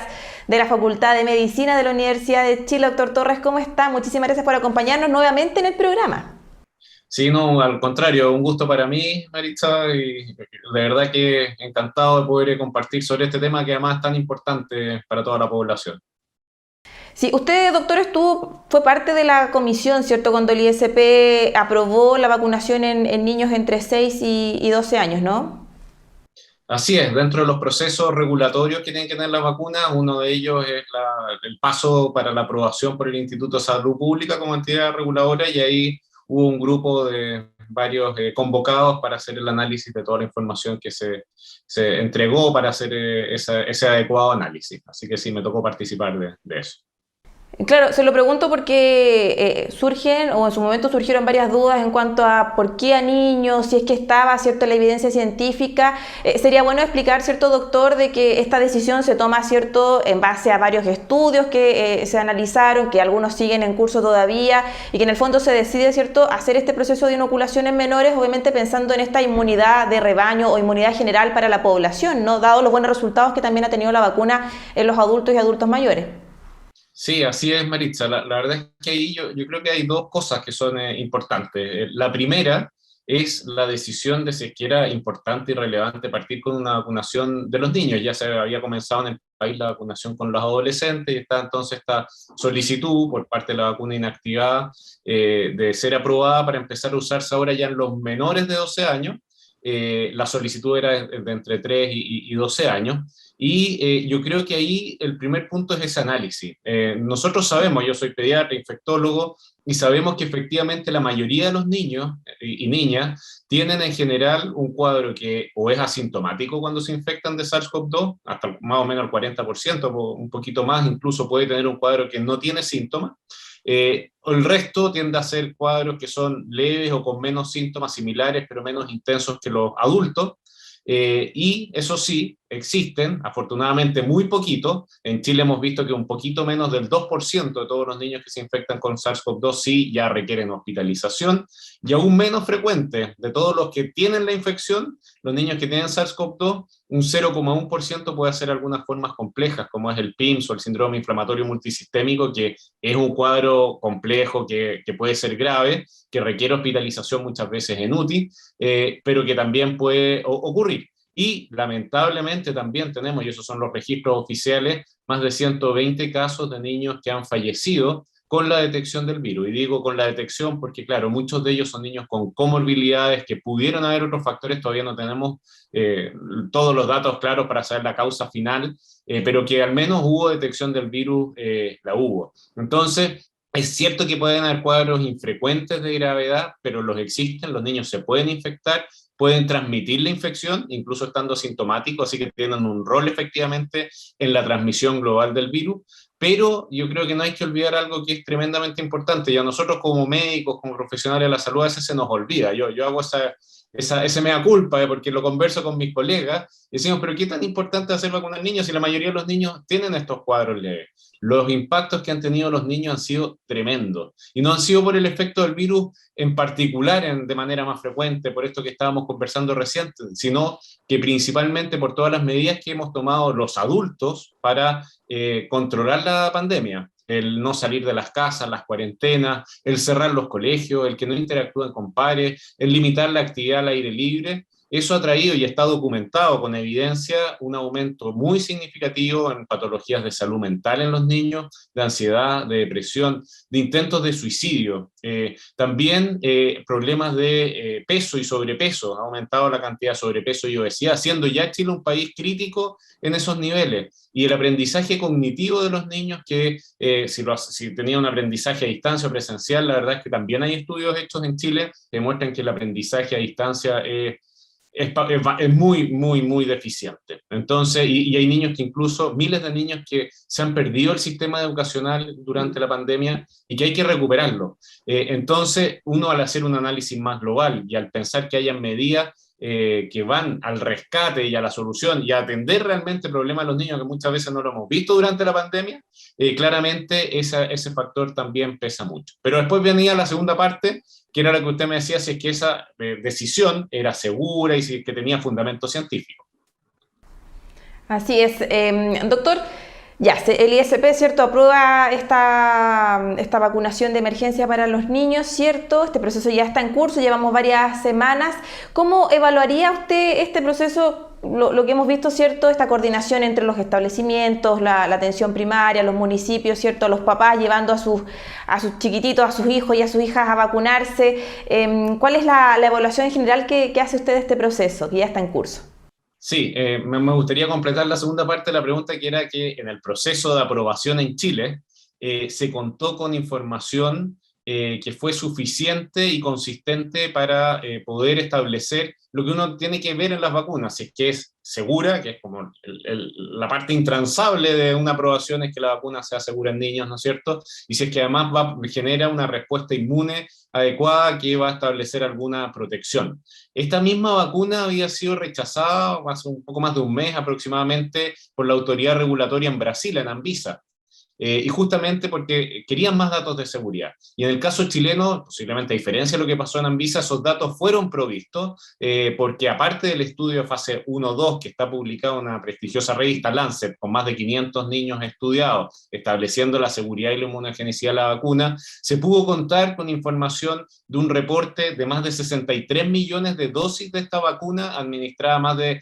Speaker 1: de la Facultad de Medicina de la Universidad de Chile. Doctor Torres, ¿cómo está? Muchísimas gracias por acompañarnos nuevamente en el programa.
Speaker 5: Sí, no, al contrario, un gusto para mí, Maritza, y de verdad que encantado de poder compartir sobre este tema que además es tan importante para toda la población.
Speaker 1: Sí, usted, doctor, fue parte de la comisión, ¿cierto?, cuando el ISP aprobó la vacunación en niños entre 6 y 12 años, ¿no?
Speaker 5: Así es, dentro de los procesos regulatorios que tienen que tener las vacunas, uno de ellos es el paso para la aprobación por el Instituto de Salud Pública como entidad reguladora, y ahí hubo un grupo de varios convocados para hacer el análisis de toda la información que se entregó para hacer ese adecuado análisis. Así que sí, me tocó participar de eso.
Speaker 1: Claro, se lo pregunto porque surgen, o en su momento surgieron varias dudas en cuanto a por qué a niños, si es que estaba, ¿cierto?, la evidencia científica. Sería bueno explicar, ¿cierto, doctor?, de que esta decisión se toma, ¿cierto?, en base a varios estudios que se analizaron, que algunos siguen en curso todavía, y que en el fondo se decide, ¿cierto?, hacer este proceso de inoculación en menores, obviamente pensando en esta inmunidad de rebaño o inmunidad general para la población, ¿no?, dado los buenos resultados que también ha tenido la vacuna en los adultos y adultos mayores.
Speaker 5: Sí, así es, Maritza. La verdad es que ahí yo creo que hay dos cosas que son importantes. La primera es la decisión de si es que era importante y relevante partir con una vacunación de los niños. Ya se había comenzado en el país la vacunación con los adolescentes y está entonces esta solicitud por parte de la vacuna inactivada de ser aprobada para empezar a usarse ahora ya en los menores de 12 años. la solicitud era de entre 3 y 12 años, y yo creo que ahí el primer punto es ese análisis. Nosotros sabemos, yo soy pediatra, infectólogo, y sabemos que efectivamente la mayoría de los niños y niñas tienen en general un cuadro que o es asintomático cuando se infectan de SARS-CoV-2, hasta más o menos el 40%, o un poquito más, incluso puede tener un cuadro que no tiene síntomas. El resto tiende a ser cuadros que son leves o con menos síntomas similares, pero menos intensos que los adultos. Y eso sí, existen, afortunadamente muy poquitos. En Chile hemos visto que un poquito menos del 2% de todos los niños que se infectan con SARS-CoV-2 sí ya requieren hospitalización, y aún menos frecuente de todos los que tienen la infección, los niños que tienen SARS-CoV-2, un 0,1% puede hacer algunas formas complejas, como es el PIMS o el síndrome inflamatorio multisistémico, que es un cuadro complejo que puede ser grave, que requiere hospitalización muchas veces en UTI, pero que también puede ocurrir. Y lamentablemente también tenemos, y esos son los registros oficiales, más de 120 casos de niños que han fallecido con la detección del virus. Y digo con la detección porque, claro, muchos de ellos son niños con comorbilidades, que pudieron haber otros factores, todavía no tenemos todos los datos claros para saber la causa final, pero que al menos hubo detección del virus, la hubo. Entonces, es cierto que pueden haber cuadros infrecuentes de gravedad, pero los existen, los niños se pueden infectar, pueden transmitir la infección, incluso estando asintomáticos, así que tienen un rol efectivamente en la transmisión global del virus, pero yo creo que no hay que olvidar algo que es tremendamente importante, y a nosotros como médicos, como profesionales de la salud, a veces se nos olvida. Yo hago ese mea culpa, porque lo converso con mis colegas, y decimos, pero ¿qué tan importante es hacer vacunar niños si la mayoría de los niños tienen estos cuadros leves? Los impactos que han tenido los niños han sido tremendos, y no han sido por el efecto del virus en particular de manera más frecuente, por esto que estábamos conversando recién, sino que principalmente por todas las medidas que hemos tomado los adultos para controlar la pandemia. El no salir de las casas, las cuarentenas, el cerrar los colegios, el que no interactúen con pares, el limitar la actividad al aire libre. Eso ha traído y está documentado con evidencia un aumento muy significativo en patologías de salud mental en los niños, de ansiedad, de depresión, de intentos de suicidio. También problemas de peso y sobrepeso. Ha aumentado la cantidad de sobrepeso y obesidad, siendo ya Chile un país crítico en esos niveles. Y el aprendizaje cognitivo de los niños, que si tenía un aprendizaje a distancia o presencial, la verdad es que también hay estudios hechos en Chile que demuestran que el aprendizaje a distancia es muy, muy, muy deficiente. Entonces, y hay niños que incluso, miles de niños que se han perdido el sistema educacional durante la pandemia y que hay que recuperarlo. Entonces, uno al hacer un análisis más global y al pensar que hayan medidas que van al rescate y a la solución y a atender realmente el problema de los niños, que muchas veces no lo hemos visto durante la pandemia, claramente ese factor también pesa mucho. Pero después venía la segunda parte, que era lo que usted me decía, si es que esa decisión era segura y si es que tenía fundamento científico.
Speaker 1: Así es. Doctor, ya, el ISP, ¿cierto?, aprueba esta vacunación de emergencia para los niños, ¿cierto? Este proceso ya está en curso, llevamos varias semanas. ¿Cómo evaluaría usted este proceso, lo que hemos visto, ¿cierto?, esta coordinación entre los establecimientos, la atención primaria, los municipios, ¿cierto?, los papás llevando a sus chiquititos, a sus hijos y a sus hijas a vacunarse? ¿Cuál es la evaluación en general que hace usted de este proceso, que ya está en curso?
Speaker 5: Sí, me gustaría completar la segunda parte de la pregunta, que era que en el proceso de aprobación en Chile se contó con información que fue suficiente y consistente para poder establecer lo que uno tiene que ver en las vacunas, si es que es segura, que es como la parte intransable de una aprobación, es que la vacuna sea segura en niños, ¿no es cierto? Y si es que además genera una respuesta inmune adecuada que va a establecer alguna protección. Esta misma vacuna había sido rechazada hace un poco más de un mes aproximadamente por la autoridad regulatoria en Brasil, en Anvisa. Y justamente porque querían más datos de seguridad. Y en el caso chileno, posiblemente a diferencia de lo que pasó en Anvisa, esos datos fueron provistos, porque aparte del estudio de fase 1-2, que está publicado en una prestigiosa revista Lancet, con más de 500 niños estudiados, estableciendo la seguridad y la inmunogenicidad de la vacuna, se pudo contar con información de un reporte de más de 63 millones de dosis de esta vacuna, administrada a más de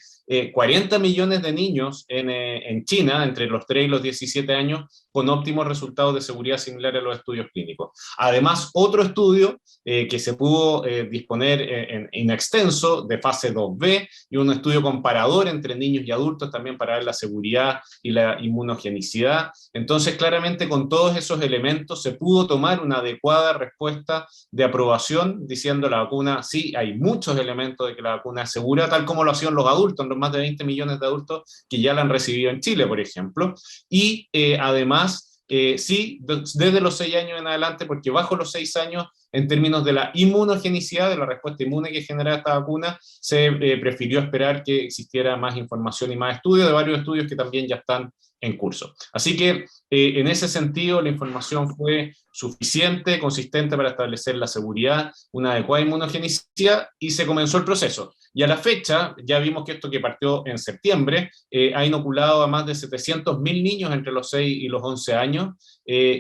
Speaker 5: 40 millones de niños en China, entre los 3 y los 17 años, con óptimos resultados de seguridad similares a los estudios clínicos. Además, otro estudio que se pudo disponer en extenso de fase 2B y un estudio comparador entre niños y adultos también para ver la seguridad y la inmunogenicidad. Entonces, claramente con todos esos elementos se pudo tomar una adecuada respuesta de aprobación diciendo la vacuna, sí, hay muchos elementos de que la vacuna es segura, tal como lo hacían los adultos, los más de 20 millones de adultos que ya la han recibido en Chile, por ejemplo. Y además, sí, desde los 6 años en adelante, porque bajo los 6 años, en términos de la inmunogenicidad, de la respuesta inmune que genera esta vacuna, se prefirió esperar que existiera más información y más estudios, de varios estudios que también ya están en curso. Así que en ese sentido la información fue suficiente, consistente para establecer la seguridad, una adecuada inmunogenicidad y se comenzó el proceso. Y a la fecha, ya vimos que esto que partió en septiembre, ha inoculado a más de 700.000 niños entre los 6 y los 11 años.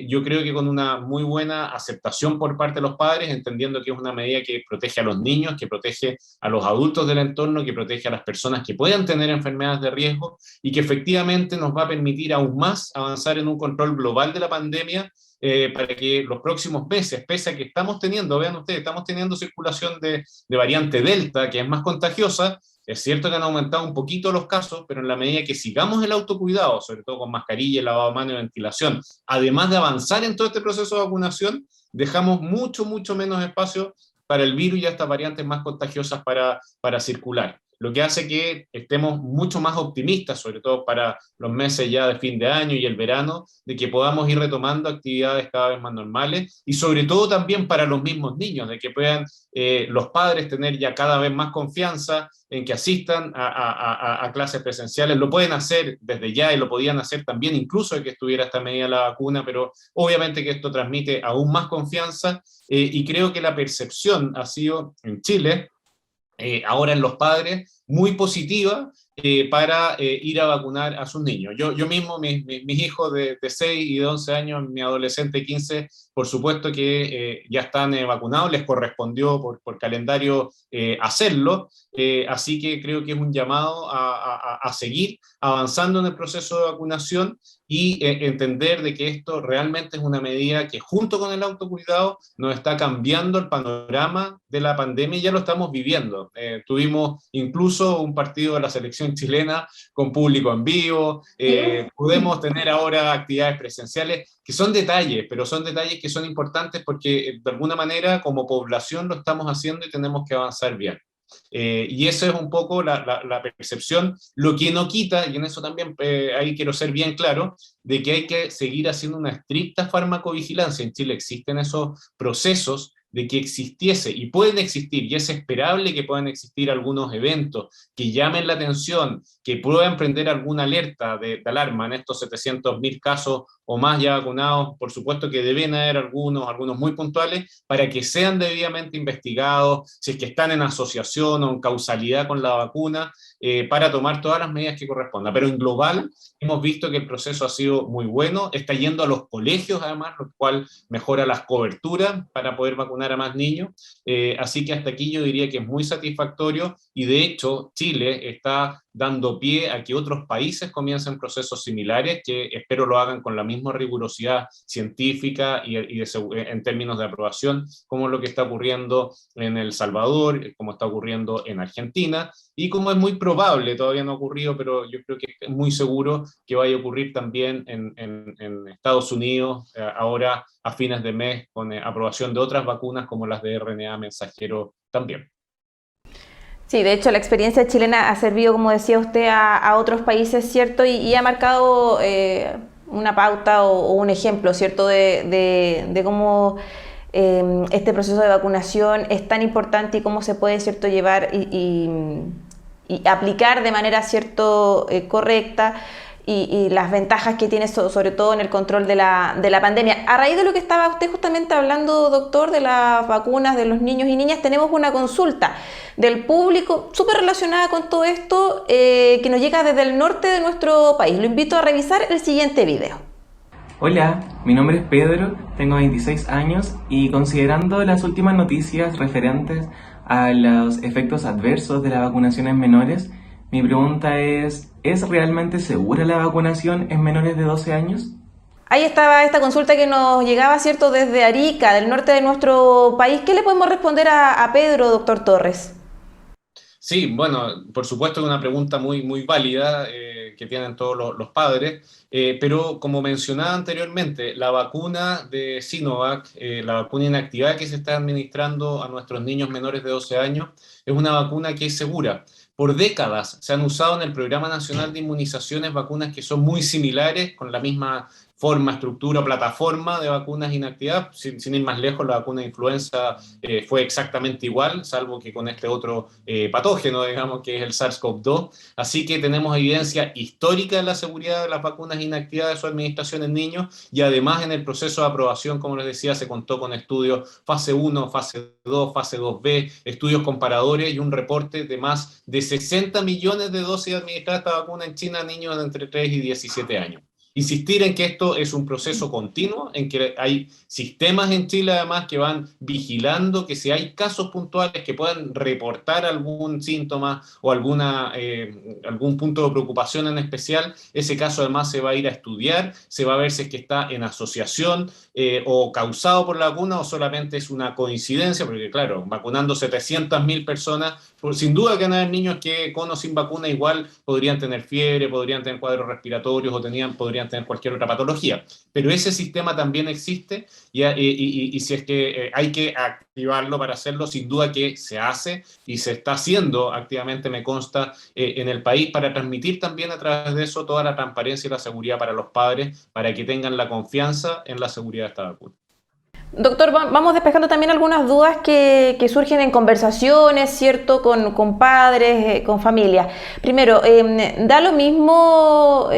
Speaker 5: Yo creo que con una muy buena aceptación por parte de los padres, entendiendo que es una medida que protege a los niños, que protege a los adultos del entorno, que protege a las personas que puedan tener enfermedades de riesgo y que efectivamente nos va a permitir aún más avanzar en un control global de la pandemia, para que los próximos meses, pese a que estamos teniendo, vean ustedes, estamos teniendo circulación de variante Delta, que es más contagiosa. Es cierto que han aumentado un poquito los casos, pero en la medida que sigamos el autocuidado, sobre todo con mascarilla, lavado de manos y ventilación, además de avanzar en todo este proceso de vacunación, dejamos mucho menos espacio para el virus y a estas variantes más contagiosas para circular. Lo que hace que estemos mucho más optimistas, sobre todo para los meses ya de fin de año y el verano, de que podamos ir retomando actividades cada vez más normales y sobre todo también para los mismos niños, de que puedan los padres tener ya cada vez más confianza en que asistan a clases presenciales. Lo pueden hacer desde ya y lo podían hacer también incluso de que estuviera esta medida la vacuna, pero obviamente que esto transmite aún más confianza y creo que la percepción ha sido en Chile, ahora en los padres, muy positiva para ir a vacunar a sus niños. Yo mismo, mis hijos de 6 y de 11 años, mi adolescente de 15, por supuesto que ya están vacunados, les correspondió por calendario hacerlo, así que creo que es un llamado a seguir avanzando en el proceso de vacunación y entender de que esto realmente es una medida que junto con el autocuidado nos está cambiando el panorama de la pandemia y ya lo estamos viviendo. Tuvimos incluso un partido de la selección chilena con público en vivo, podemos tener ahora actividades presenciales que son detalles, pero son detalles que son importantes porque de alguna manera como población lo estamos haciendo y tenemos que avanzar bien. Y eso es un poco la percepción, lo que no quita, y en eso también ahí quiero ser bien claro, de que hay que seguir haciendo una estricta farmacovigilancia. En Chile existen esos procesos de que existiese, y pueden existir, y es esperable que puedan existir algunos eventos que llamen la atención, que puedan prender alguna alerta de alarma en estos 700.000 casos o más ya vacunados. Por supuesto que deben haber algunos muy puntuales, para que sean debidamente investigados, si es que están en asociación o en causalidad con la vacuna, para tomar todas las medidas que correspondan. Pero en global hemos visto que el proceso ha sido muy bueno, está yendo a los colegios además, lo cual mejora las coberturas para poder vacunar a más niños, así que hasta aquí yo diría que es muy satisfactorio y de hecho Chile está dando pie a que otros países comiencen procesos similares, que espero lo hagan con la misma rigurosidad científica y en términos de aprobación, como lo que está ocurriendo en El Salvador, como está ocurriendo en Argentina, y como es muy probable, todavía no ha ocurrido, pero yo creo que es muy seguro que vaya a ocurrir también en Estados Unidos, ahora a fines de mes, con aprobación de otras vacunas como las de RNA mensajero también.
Speaker 1: Sí, de hecho la experiencia chilena ha servido, como decía usted, a otros países, ¿cierto? Y ha marcado una pauta o un ejemplo, ¿cierto? De cómo este proceso de vacunación es tan importante y cómo se puede, ¿cierto?, llevar y aplicar de manera, ¿cierto?, correcta. Y las ventajas que tiene sobre todo en el control de la pandemia. A raíz de lo que estaba usted justamente hablando, doctor, de las vacunas de los niños y niñas, tenemos una consulta del público súper relacionada con todo esto, que nos llega desde el norte de nuestro país. Lo invito a revisar el siguiente video.
Speaker 6: Hola, mi nombre es Pedro, tengo 26 años y considerando las últimas noticias referentes a los efectos adversos de la vacunación en menores, mi pregunta ¿es realmente segura la vacunación en menores de 12 años?
Speaker 1: Ahí estaba esta consulta que nos llegaba, ¿cierto?, desde Arica, del norte de nuestro país. ¿Qué le podemos responder a Pedro, doctor Torres?
Speaker 5: Sí, bueno, por supuesto que una pregunta muy válida que tienen todos los padres, pero como mencionaba anteriormente, la vacuna de Sinovac, la vacuna inactivada que se está administrando a nuestros niños menores de 12 años, es una vacuna que es segura. Por décadas se han usado en el Programa Nacional de Inmunizaciones vacunas que son muy similares, con la misma forma, estructura, plataforma de vacunas inactivadas. Sin ir más lejos, la vacuna de influenza fue exactamente igual, salvo que con este otro patógeno, digamos, que es el SARS-CoV-2. Así que tenemos evidencia histórica de la seguridad de las vacunas inactivadas de su administración en niños, y además en el proceso de aprobación, como les decía, se contó con estudios fase 1, fase 2, fase 2B, estudios comparadores y un reporte de más de 60 millones de dosis administradas de esta vacuna en China a niños de entre 3 y 17 años. Insistir en que esto es un proceso continuo, en que hay sistemas en Chile además que van vigilando que si hay casos puntuales que puedan reportar algún síntoma o algún punto de preocupación en especial, ese caso además se va a ir a estudiar, se va a ver si es que está en asociación o causado por la vacuna o solamente es una coincidencia, porque claro, vacunando 700.000 personas, sin duda que van a haber niños que con o sin vacuna igual podrían tener fiebre, podrían tener cuadros respiratorios o podrían tener cualquier otra patología. Pero ese sistema también existe y si es que hay que activarlo para hacerlo, sin duda que se hace y se está haciendo activamente, me consta, en el país para transmitir también a través de eso toda la transparencia y la seguridad para los padres, para que tengan la confianza en la seguridad de esta vacuna.
Speaker 1: Doctor, vamos despejando también algunas dudas que surgen en conversaciones, ¿cierto?, con padres, con familia. Primero, ¿da lo mismo,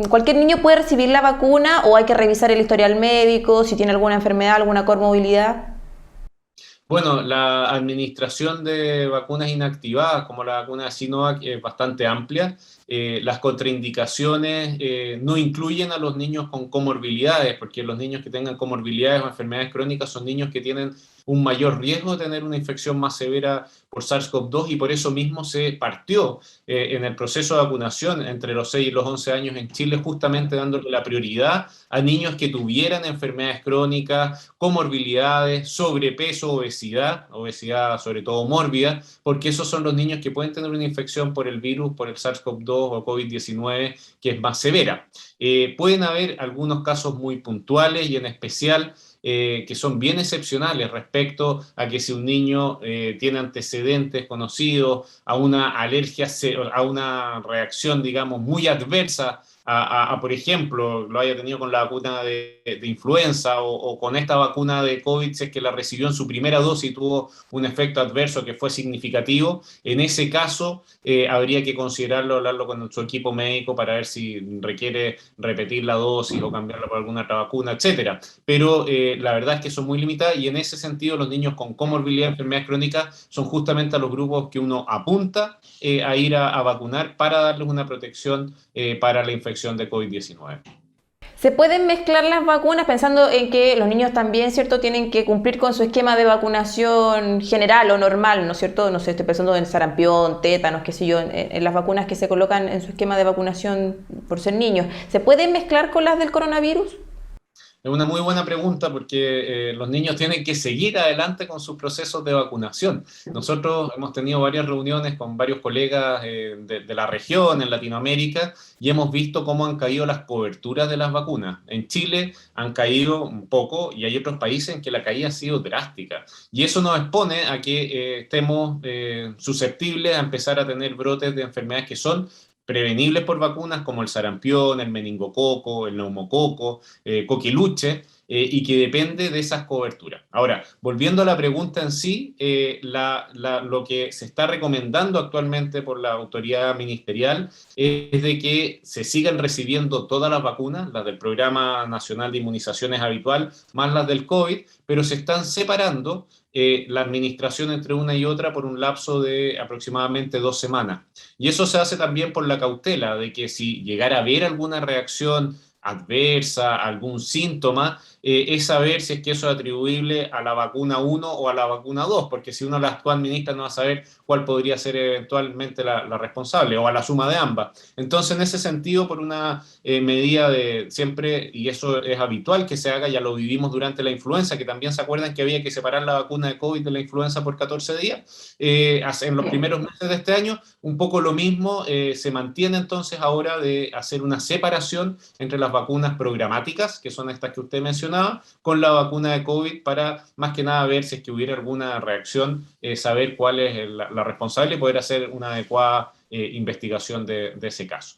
Speaker 1: cualquier niño puede recibir la vacuna o hay que revisar el historial médico, si tiene alguna enfermedad, alguna comorbilidad?
Speaker 5: Bueno, la administración de vacunas inactivadas, como la vacuna de Sinovac, es bastante amplia. Las contraindicaciones no incluyen a los niños con comorbilidades, porque los niños que tengan comorbilidades o enfermedades crónicas son niños que tienen un mayor riesgo de tener una infección más severa por SARS-CoV-2 y por eso mismo se partió en el proceso de vacunación entre los 6 y los 11 años en Chile, justamente dándole la prioridad a niños que tuvieran enfermedades crónicas, comorbilidades, sobrepeso, obesidad sobre todo mórbida, porque esos son los niños que pueden tener una infección por el virus, por el SARS-CoV-2 o COVID-19, que es más severa. Pueden haber algunos casos muy puntuales y en especial que son bien excepcionales respecto a que si un niño tiene antecedentes conocidos a una alergia, a una reacción, digamos, muy adversa por ejemplo, lo haya tenido con la vacuna de influenza o con esta vacuna de COVID, si es que la recibió en su primera dosis y tuvo un efecto adverso que fue significativo, en ese caso habría que considerarlo, hablarlo con su equipo médico para ver si requiere repetir la dosis o cambiarla por alguna otra vacuna, etcétera. Pero la verdad es que son muy limitadas y en ese sentido los niños con comorbilidad, enfermedades crónicas, son justamente a los grupos que uno apunta a ir a vacunar para darles una protección para la infección de COVID-19.
Speaker 1: ¿Se pueden mezclar las vacunas pensando en que los niños también, ¿cierto?, tienen que cumplir con su esquema de vacunación general o normal, ¿no es cierto? No sé, estoy pensando en sarampión, tétanos, qué sé yo, en las vacunas que se colocan en su esquema de vacunación por ser niños. ¿Se pueden mezclar con las del coronavirus?
Speaker 5: Es una muy buena pregunta porque los niños tienen que seguir adelante con sus procesos de vacunación. Nosotros hemos tenido varias reuniones con varios colegas de la región, en Latinoamérica, y hemos visto cómo han caído las coberturas de las vacunas. En Chile han caído un poco y hay otros países en que la caída ha sido drástica. Y eso nos expone a que estemos susceptibles a empezar a tener brotes de enfermedades que son prevenibles por vacunas como el sarampión, el meningococo, el neumococo, coquiluche, y que depende de esas coberturas. Ahora, volviendo a la pregunta en sí, lo que se está recomendando actualmente por la autoridad ministerial es de que se sigan recibiendo todas las vacunas, las del Programa Nacional de Inmunizaciones habitual, más las del COVID, pero se están separando la administración entre una y otra por un lapso de aproximadamente 2 semanas. Y eso se hace también por la cautela de que si llegara a haber alguna reacción adversa, algún síntoma, es saber si es que eso es atribuible a la vacuna 1 o a la vacuna 2, porque si uno las administra no va a saber cuál podría ser eventualmente la responsable, o a la suma de ambas. Entonces, en ese sentido, por una medida de siempre, y eso es habitual que se haga, ya lo vivimos durante la influenza, que también se acuerdan que había que separar la vacuna de COVID de la influenza por 14 días, en los primeros meses de este año, un poco lo mismo se mantiene entonces ahora de hacer una separación entre las vacunas programáticas, que son estas que usted mencionaba, con la vacuna de COVID para más que nada ver si es que hubiera alguna reacción, saber cuál es la responsable y poder hacer una adecuada investigación de ese caso.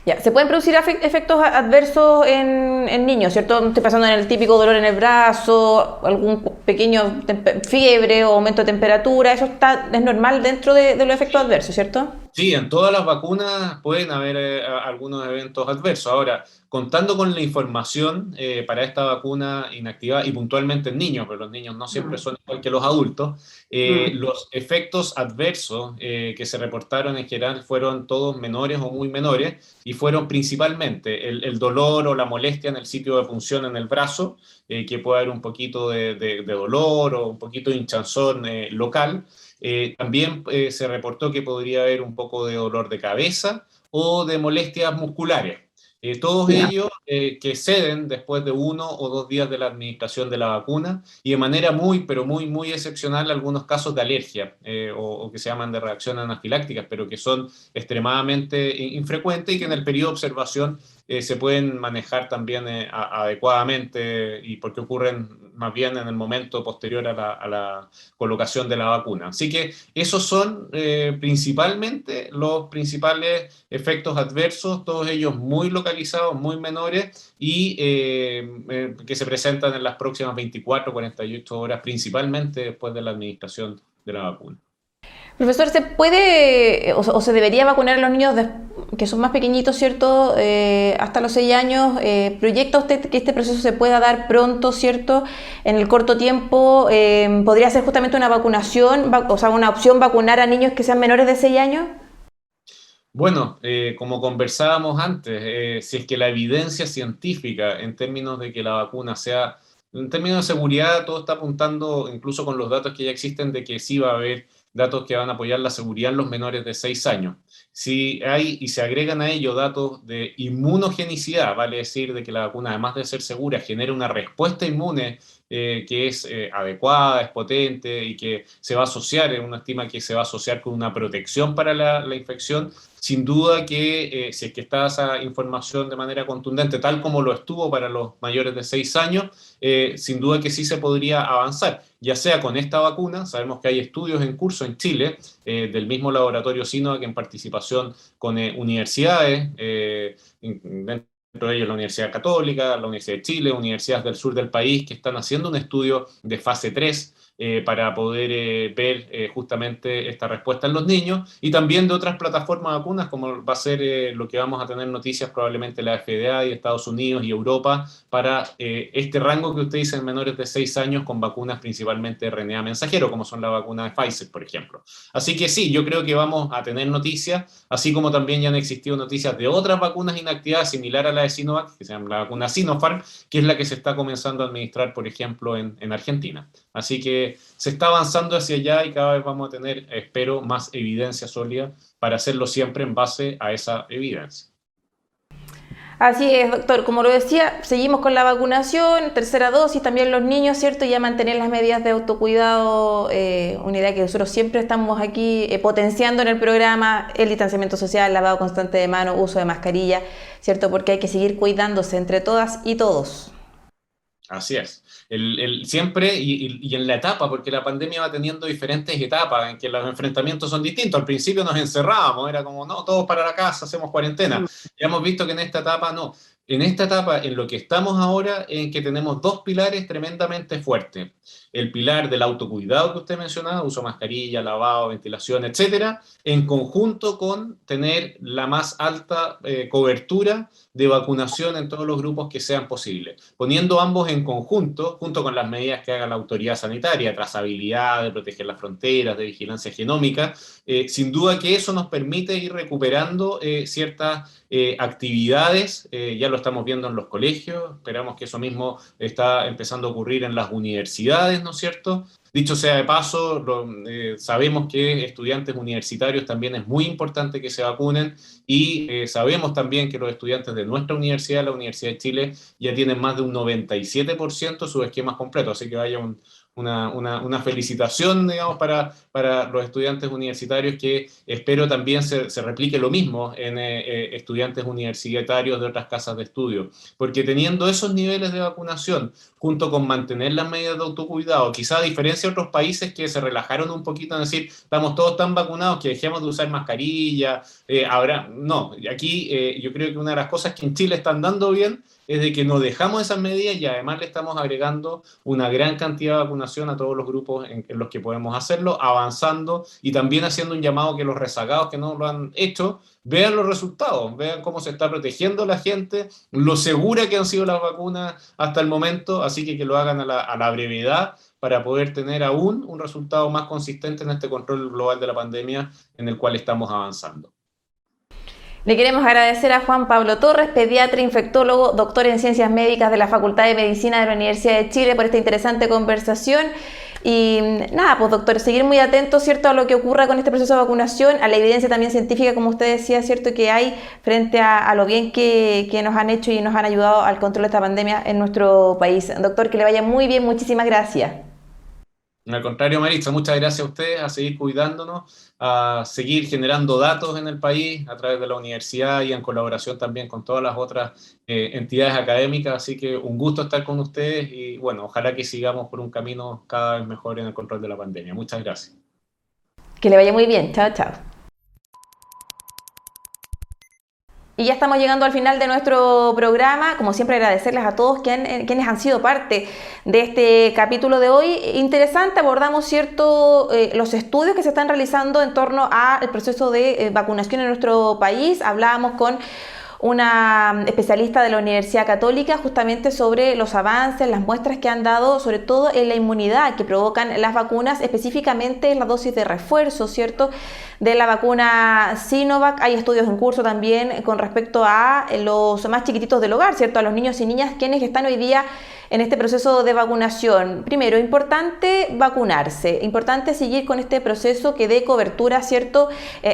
Speaker 1: Ya, se pueden producir efectos adversos en niños, ¿cierto? Estoy pensando en el típico dolor en el brazo, algún pequeño fiebre o aumento de temperatura, eso es normal dentro de los efectos adversos, ¿cierto?
Speaker 5: Sí, en todas las vacunas pueden haber algunos eventos adversos. Ahora, contando con la información para esta vacuna inactivada y puntualmente en niños, pero los niños no siempre son igual que los adultos, los efectos adversos que se reportaron en general fueron todos menores o muy menores y fueron principalmente el dolor o la molestia en el sitio de punción en el brazo, que puede haber un poquito de dolor o un poquito de hinchazón local. También se reportó que podría haber un poco de dolor de cabeza o de molestias musculares. Todos ellos que ceden después de 1 o 2 días de la administración de la vacuna y de manera muy, pero muy, muy excepcional algunos casos de alergia o que se llaman de reacciones anafilácticas, pero que son extremadamente infrecuentes y que en el periodo de observación se pueden manejar también adecuadamente y porque ocurren más bien en el momento posterior a la colocación de la vacuna. Así que esos son principalmente los principales efectos adversos, todos ellos muy localizados, muy menores y que se presentan en las próximas 24 o 48 horas, principalmente después de la administración de la vacuna.
Speaker 1: Profesor, ¿se puede o se debería vacunar a los niños que son más pequeñitos, ¿cierto? Hasta los 6 años. ¿Proyecta usted que este proceso se pueda dar pronto, ¿cierto? En el corto tiempo, ¿podría ser justamente una vacunación, o sea, una opción vacunar a niños que sean menores de 6 años?
Speaker 5: Bueno, como conversábamos antes, si es que la evidencia científica en términos de que la vacuna sea, en términos de seguridad, todo está apuntando, incluso con los datos que ya existen, de que sí va a haber datos que van a apoyar la seguridad en los menores de 6 años. Si hay y se agregan a ello datos de inmunogenicidad, vale decir de que la vacuna, además de ser segura, genera una respuesta inmune que es adecuada, es potente y que se va a asociar, uno estima que se va a asociar con una protección para la infección. Sin duda que si es que está esa información de manera contundente, tal como lo estuvo para los mayores de 6 años, sin duda que sí se podría avanzar, ya sea con esta vacuna. Sabemos que hay estudios en curso en Chile, del mismo laboratorio Sinovac en participación con universidades, dentro de ellos la Universidad Católica, la Universidad de Chile, universidades del sur del país, que están haciendo un estudio de fase 3 para poder ver justamente esta respuesta en los niños, y también de otras plataformas vacunas, como va a ser lo que vamos a tener noticias probablemente la FDA y Estados Unidos y Europa, para este rango que usted dice en menores de 6 años con vacunas principalmente de RNA mensajero, como son la vacuna de Pfizer, por ejemplo. Así que sí, yo creo que vamos a tener noticias, así como también ya han existido noticias de otras vacunas inactivadas similar a la de Sinovac, que se llama la vacuna Sinopharm, que es la que se está comenzando a administrar, por ejemplo, en Argentina. Así que se está avanzando hacia allá y cada vez vamos a tener, espero, más evidencia sólida para hacerlo siempre en base a esa evidencia.
Speaker 1: Así es, doctor. Como lo decía, seguimos con la vacunación, tercera dosis, también los niños, ¿cierto? Y ya mantener las medidas de autocuidado, una idea que nosotros siempre estamos aquí potenciando en el programa, el distanciamiento social, lavado constante de manos, uso de mascarilla, ¿cierto? Porque hay que seguir cuidándose entre todas y todos.
Speaker 5: Así es. Siempre y en la etapa, porque la pandemia va teniendo diferentes etapas en que los enfrentamientos son distintos. Al principio nos encerrábamos, era como, no, todos para la casa, hacemos cuarentena. Ya hemos visto que en esta etapa no. En esta etapa, en lo que estamos ahora, en que tenemos dos pilares tremendamente fuertes. El pilar del autocuidado que usted mencionaba, uso de mascarilla, lavado, ventilación, etcétera, en conjunto con tener la más alta cobertura de vacunación en todos los grupos que sean posibles. Poniendo ambos en conjunto, junto con las medidas que haga la autoridad sanitaria, trazabilidad, de proteger las fronteras, de vigilancia genómica, sin duda que eso nos permite ir recuperando ciertas actividades, ya lo estamos viendo en los colegios, esperamos que eso mismo está empezando a ocurrir en las universidades, ¿no es cierto? Dicho sea de paso, sabemos que estudiantes universitarios también es muy importante que se vacunen y sabemos también que los estudiantes de nuestra universidad, la Universidad de Chile, ya tienen más de un 97% sus esquemas completos, así que vaya una felicitación, digamos, para los estudiantes universitarios, que espero también se replique lo mismo en estudiantes universitarios de otras casas de estudio, porque teniendo esos niveles de vacunación, junto con mantener las medidas de autocuidado, quizá a diferencia de otros países que se relajaron un poquito en decir, estamos todos tan vacunados que dejemos de usar mascarilla, no, aquí yo creo que una de las cosas que en Chile están dando bien es de que no dejamos esas medidas y además le estamos agregando una gran cantidad de vacunación a todos los grupos en los que podemos hacerlo, avanzando y también haciendo un llamado que los rezagados que no lo han hecho vean los resultados, vean cómo se está protegiendo la gente, lo segura que han sido las vacunas hasta el momento, así que lo hagan a la brevedad para poder tener aún un resultado más consistente en este control global de la pandemia en el cual estamos avanzando.
Speaker 1: Le queremos agradecer a Juan Pablo Torres, pediatra, infectólogo, doctor en Ciencias Médicas de la Facultad de Medicina de la Universidad de Chile, por esta interesante conversación. Y nada, pues doctor, seguir muy atentos, ¿cierto?, a lo que ocurra con este proceso de vacunación, a la evidencia también científica, como usted decía, ¿cierto?, que hay frente a lo bien que nos han hecho y nos han ayudado al control de esta pandemia en nuestro país. Doctor, que le vaya muy bien, muchísimas gracias.
Speaker 5: Al contrario, Maritza, muchas gracias a ustedes, a seguir cuidándonos, a seguir generando datos en el país a través de la universidad y en colaboración también con todas las otras entidades académicas, así que un gusto estar con ustedes y bueno, ojalá que sigamos por un camino cada vez mejor en el control de la pandemia. Muchas gracias.
Speaker 1: Que le vaya muy bien, chao, chao. Y ya estamos llegando al final de nuestro programa. Como siempre, agradecerles a todos quienes han sido parte de este capítulo de hoy. Interesante, abordamos los estudios que se están realizando en torno al proceso de vacunación en nuestro país. Hablábamos con una especialista de la Universidad Católica justamente sobre los avances, las muestras que han dado, sobre todo en la inmunidad que provocan las vacunas, específicamente la dosis de refuerzo, ¿cierto?, de la vacuna Sinovac. Hay estudios en curso también con respecto a los más chiquititos del hogar, ¿cierto?, a los niños y niñas quienes están hoy día en este proceso de vacunación. Primero, importante vacunarse, importante seguir con este proceso que dé cobertura, ¿cierto?,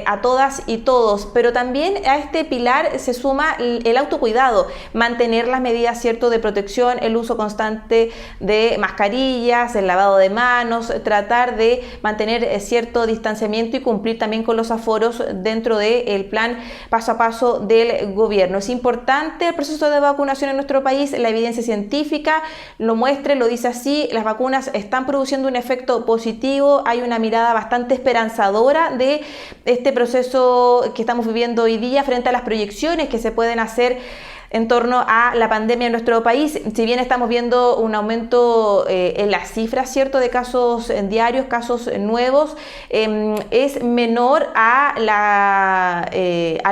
Speaker 1: a todas y todos, pero también a este pilar se suma el autocuidado, mantener las medidas, ¿cierto?, de protección, el uso constante de mascarillas, el lavado de manos, tratar de mantener cierto distanciamiento y cumplir también con los aforos dentro del plan paso a paso del gobierno. Es importante el proceso de vacunación en nuestro país, la evidencia científica lo muestra, lo dice así, las vacunas están produciendo un efecto positivo, hay una mirada bastante esperanzadora de este proceso que estamos viviendo hoy día frente a las proyecciones que se pueden hacer en torno a la pandemia en nuestro país. Si bien estamos viendo un aumento en las cifras, ¿cierto?, de casos diarios, casos nuevos, es menor al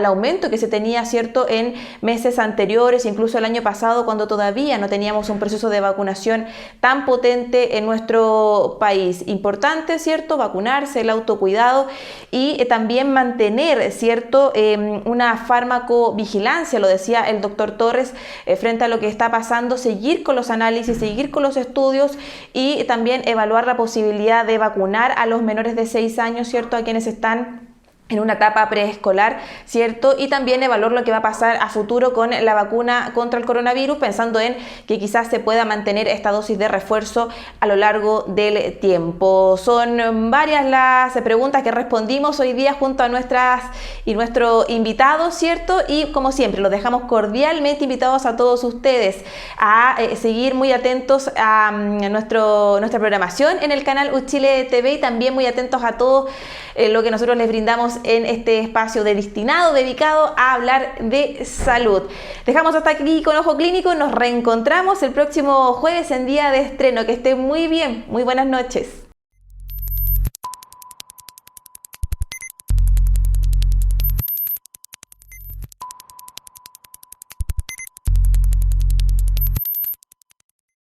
Speaker 1: aumento que se tenía, ¿cierto?, en meses anteriores, incluso el año pasado, cuando todavía no teníamos un proceso de vacunación tan potente en nuestro país. Importante, ¿cierto?, vacunarse, el autocuidado y también mantener, ¿cierto?, una farmacovigilancia, lo decía el doctor Torres, frente a lo que está pasando, seguir con los análisis, seguir con los estudios y también evaluar la posibilidad de vacunar a los menores de 6 años, ¿cierto?, a quienes están en una etapa preescolar, ¿cierto? Y también evaluar lo que va a pasar a futuro con la vacuna contra el coronavirus, pensando en que quizás se pueda mantener esta dosis de refuerzo a lo largo del tiempo. Son varias las preguntas que respondimos hoy día junto a nuestro invitado, ¿cierto? Y como siempre, los dejamos cordialmente invitados a todos ustedes a seguir muy atentos a nuestra programación en el canal Uchile TV y también muy atentos a todo lo que nosotros les brindamos en este espacio dedicado a hablar de salud. Dejamos hasta aquí con Ojo Clínico, nos reencontramos el próximo jueves en día de estreno. Que estén muy bien, muy buenas noches.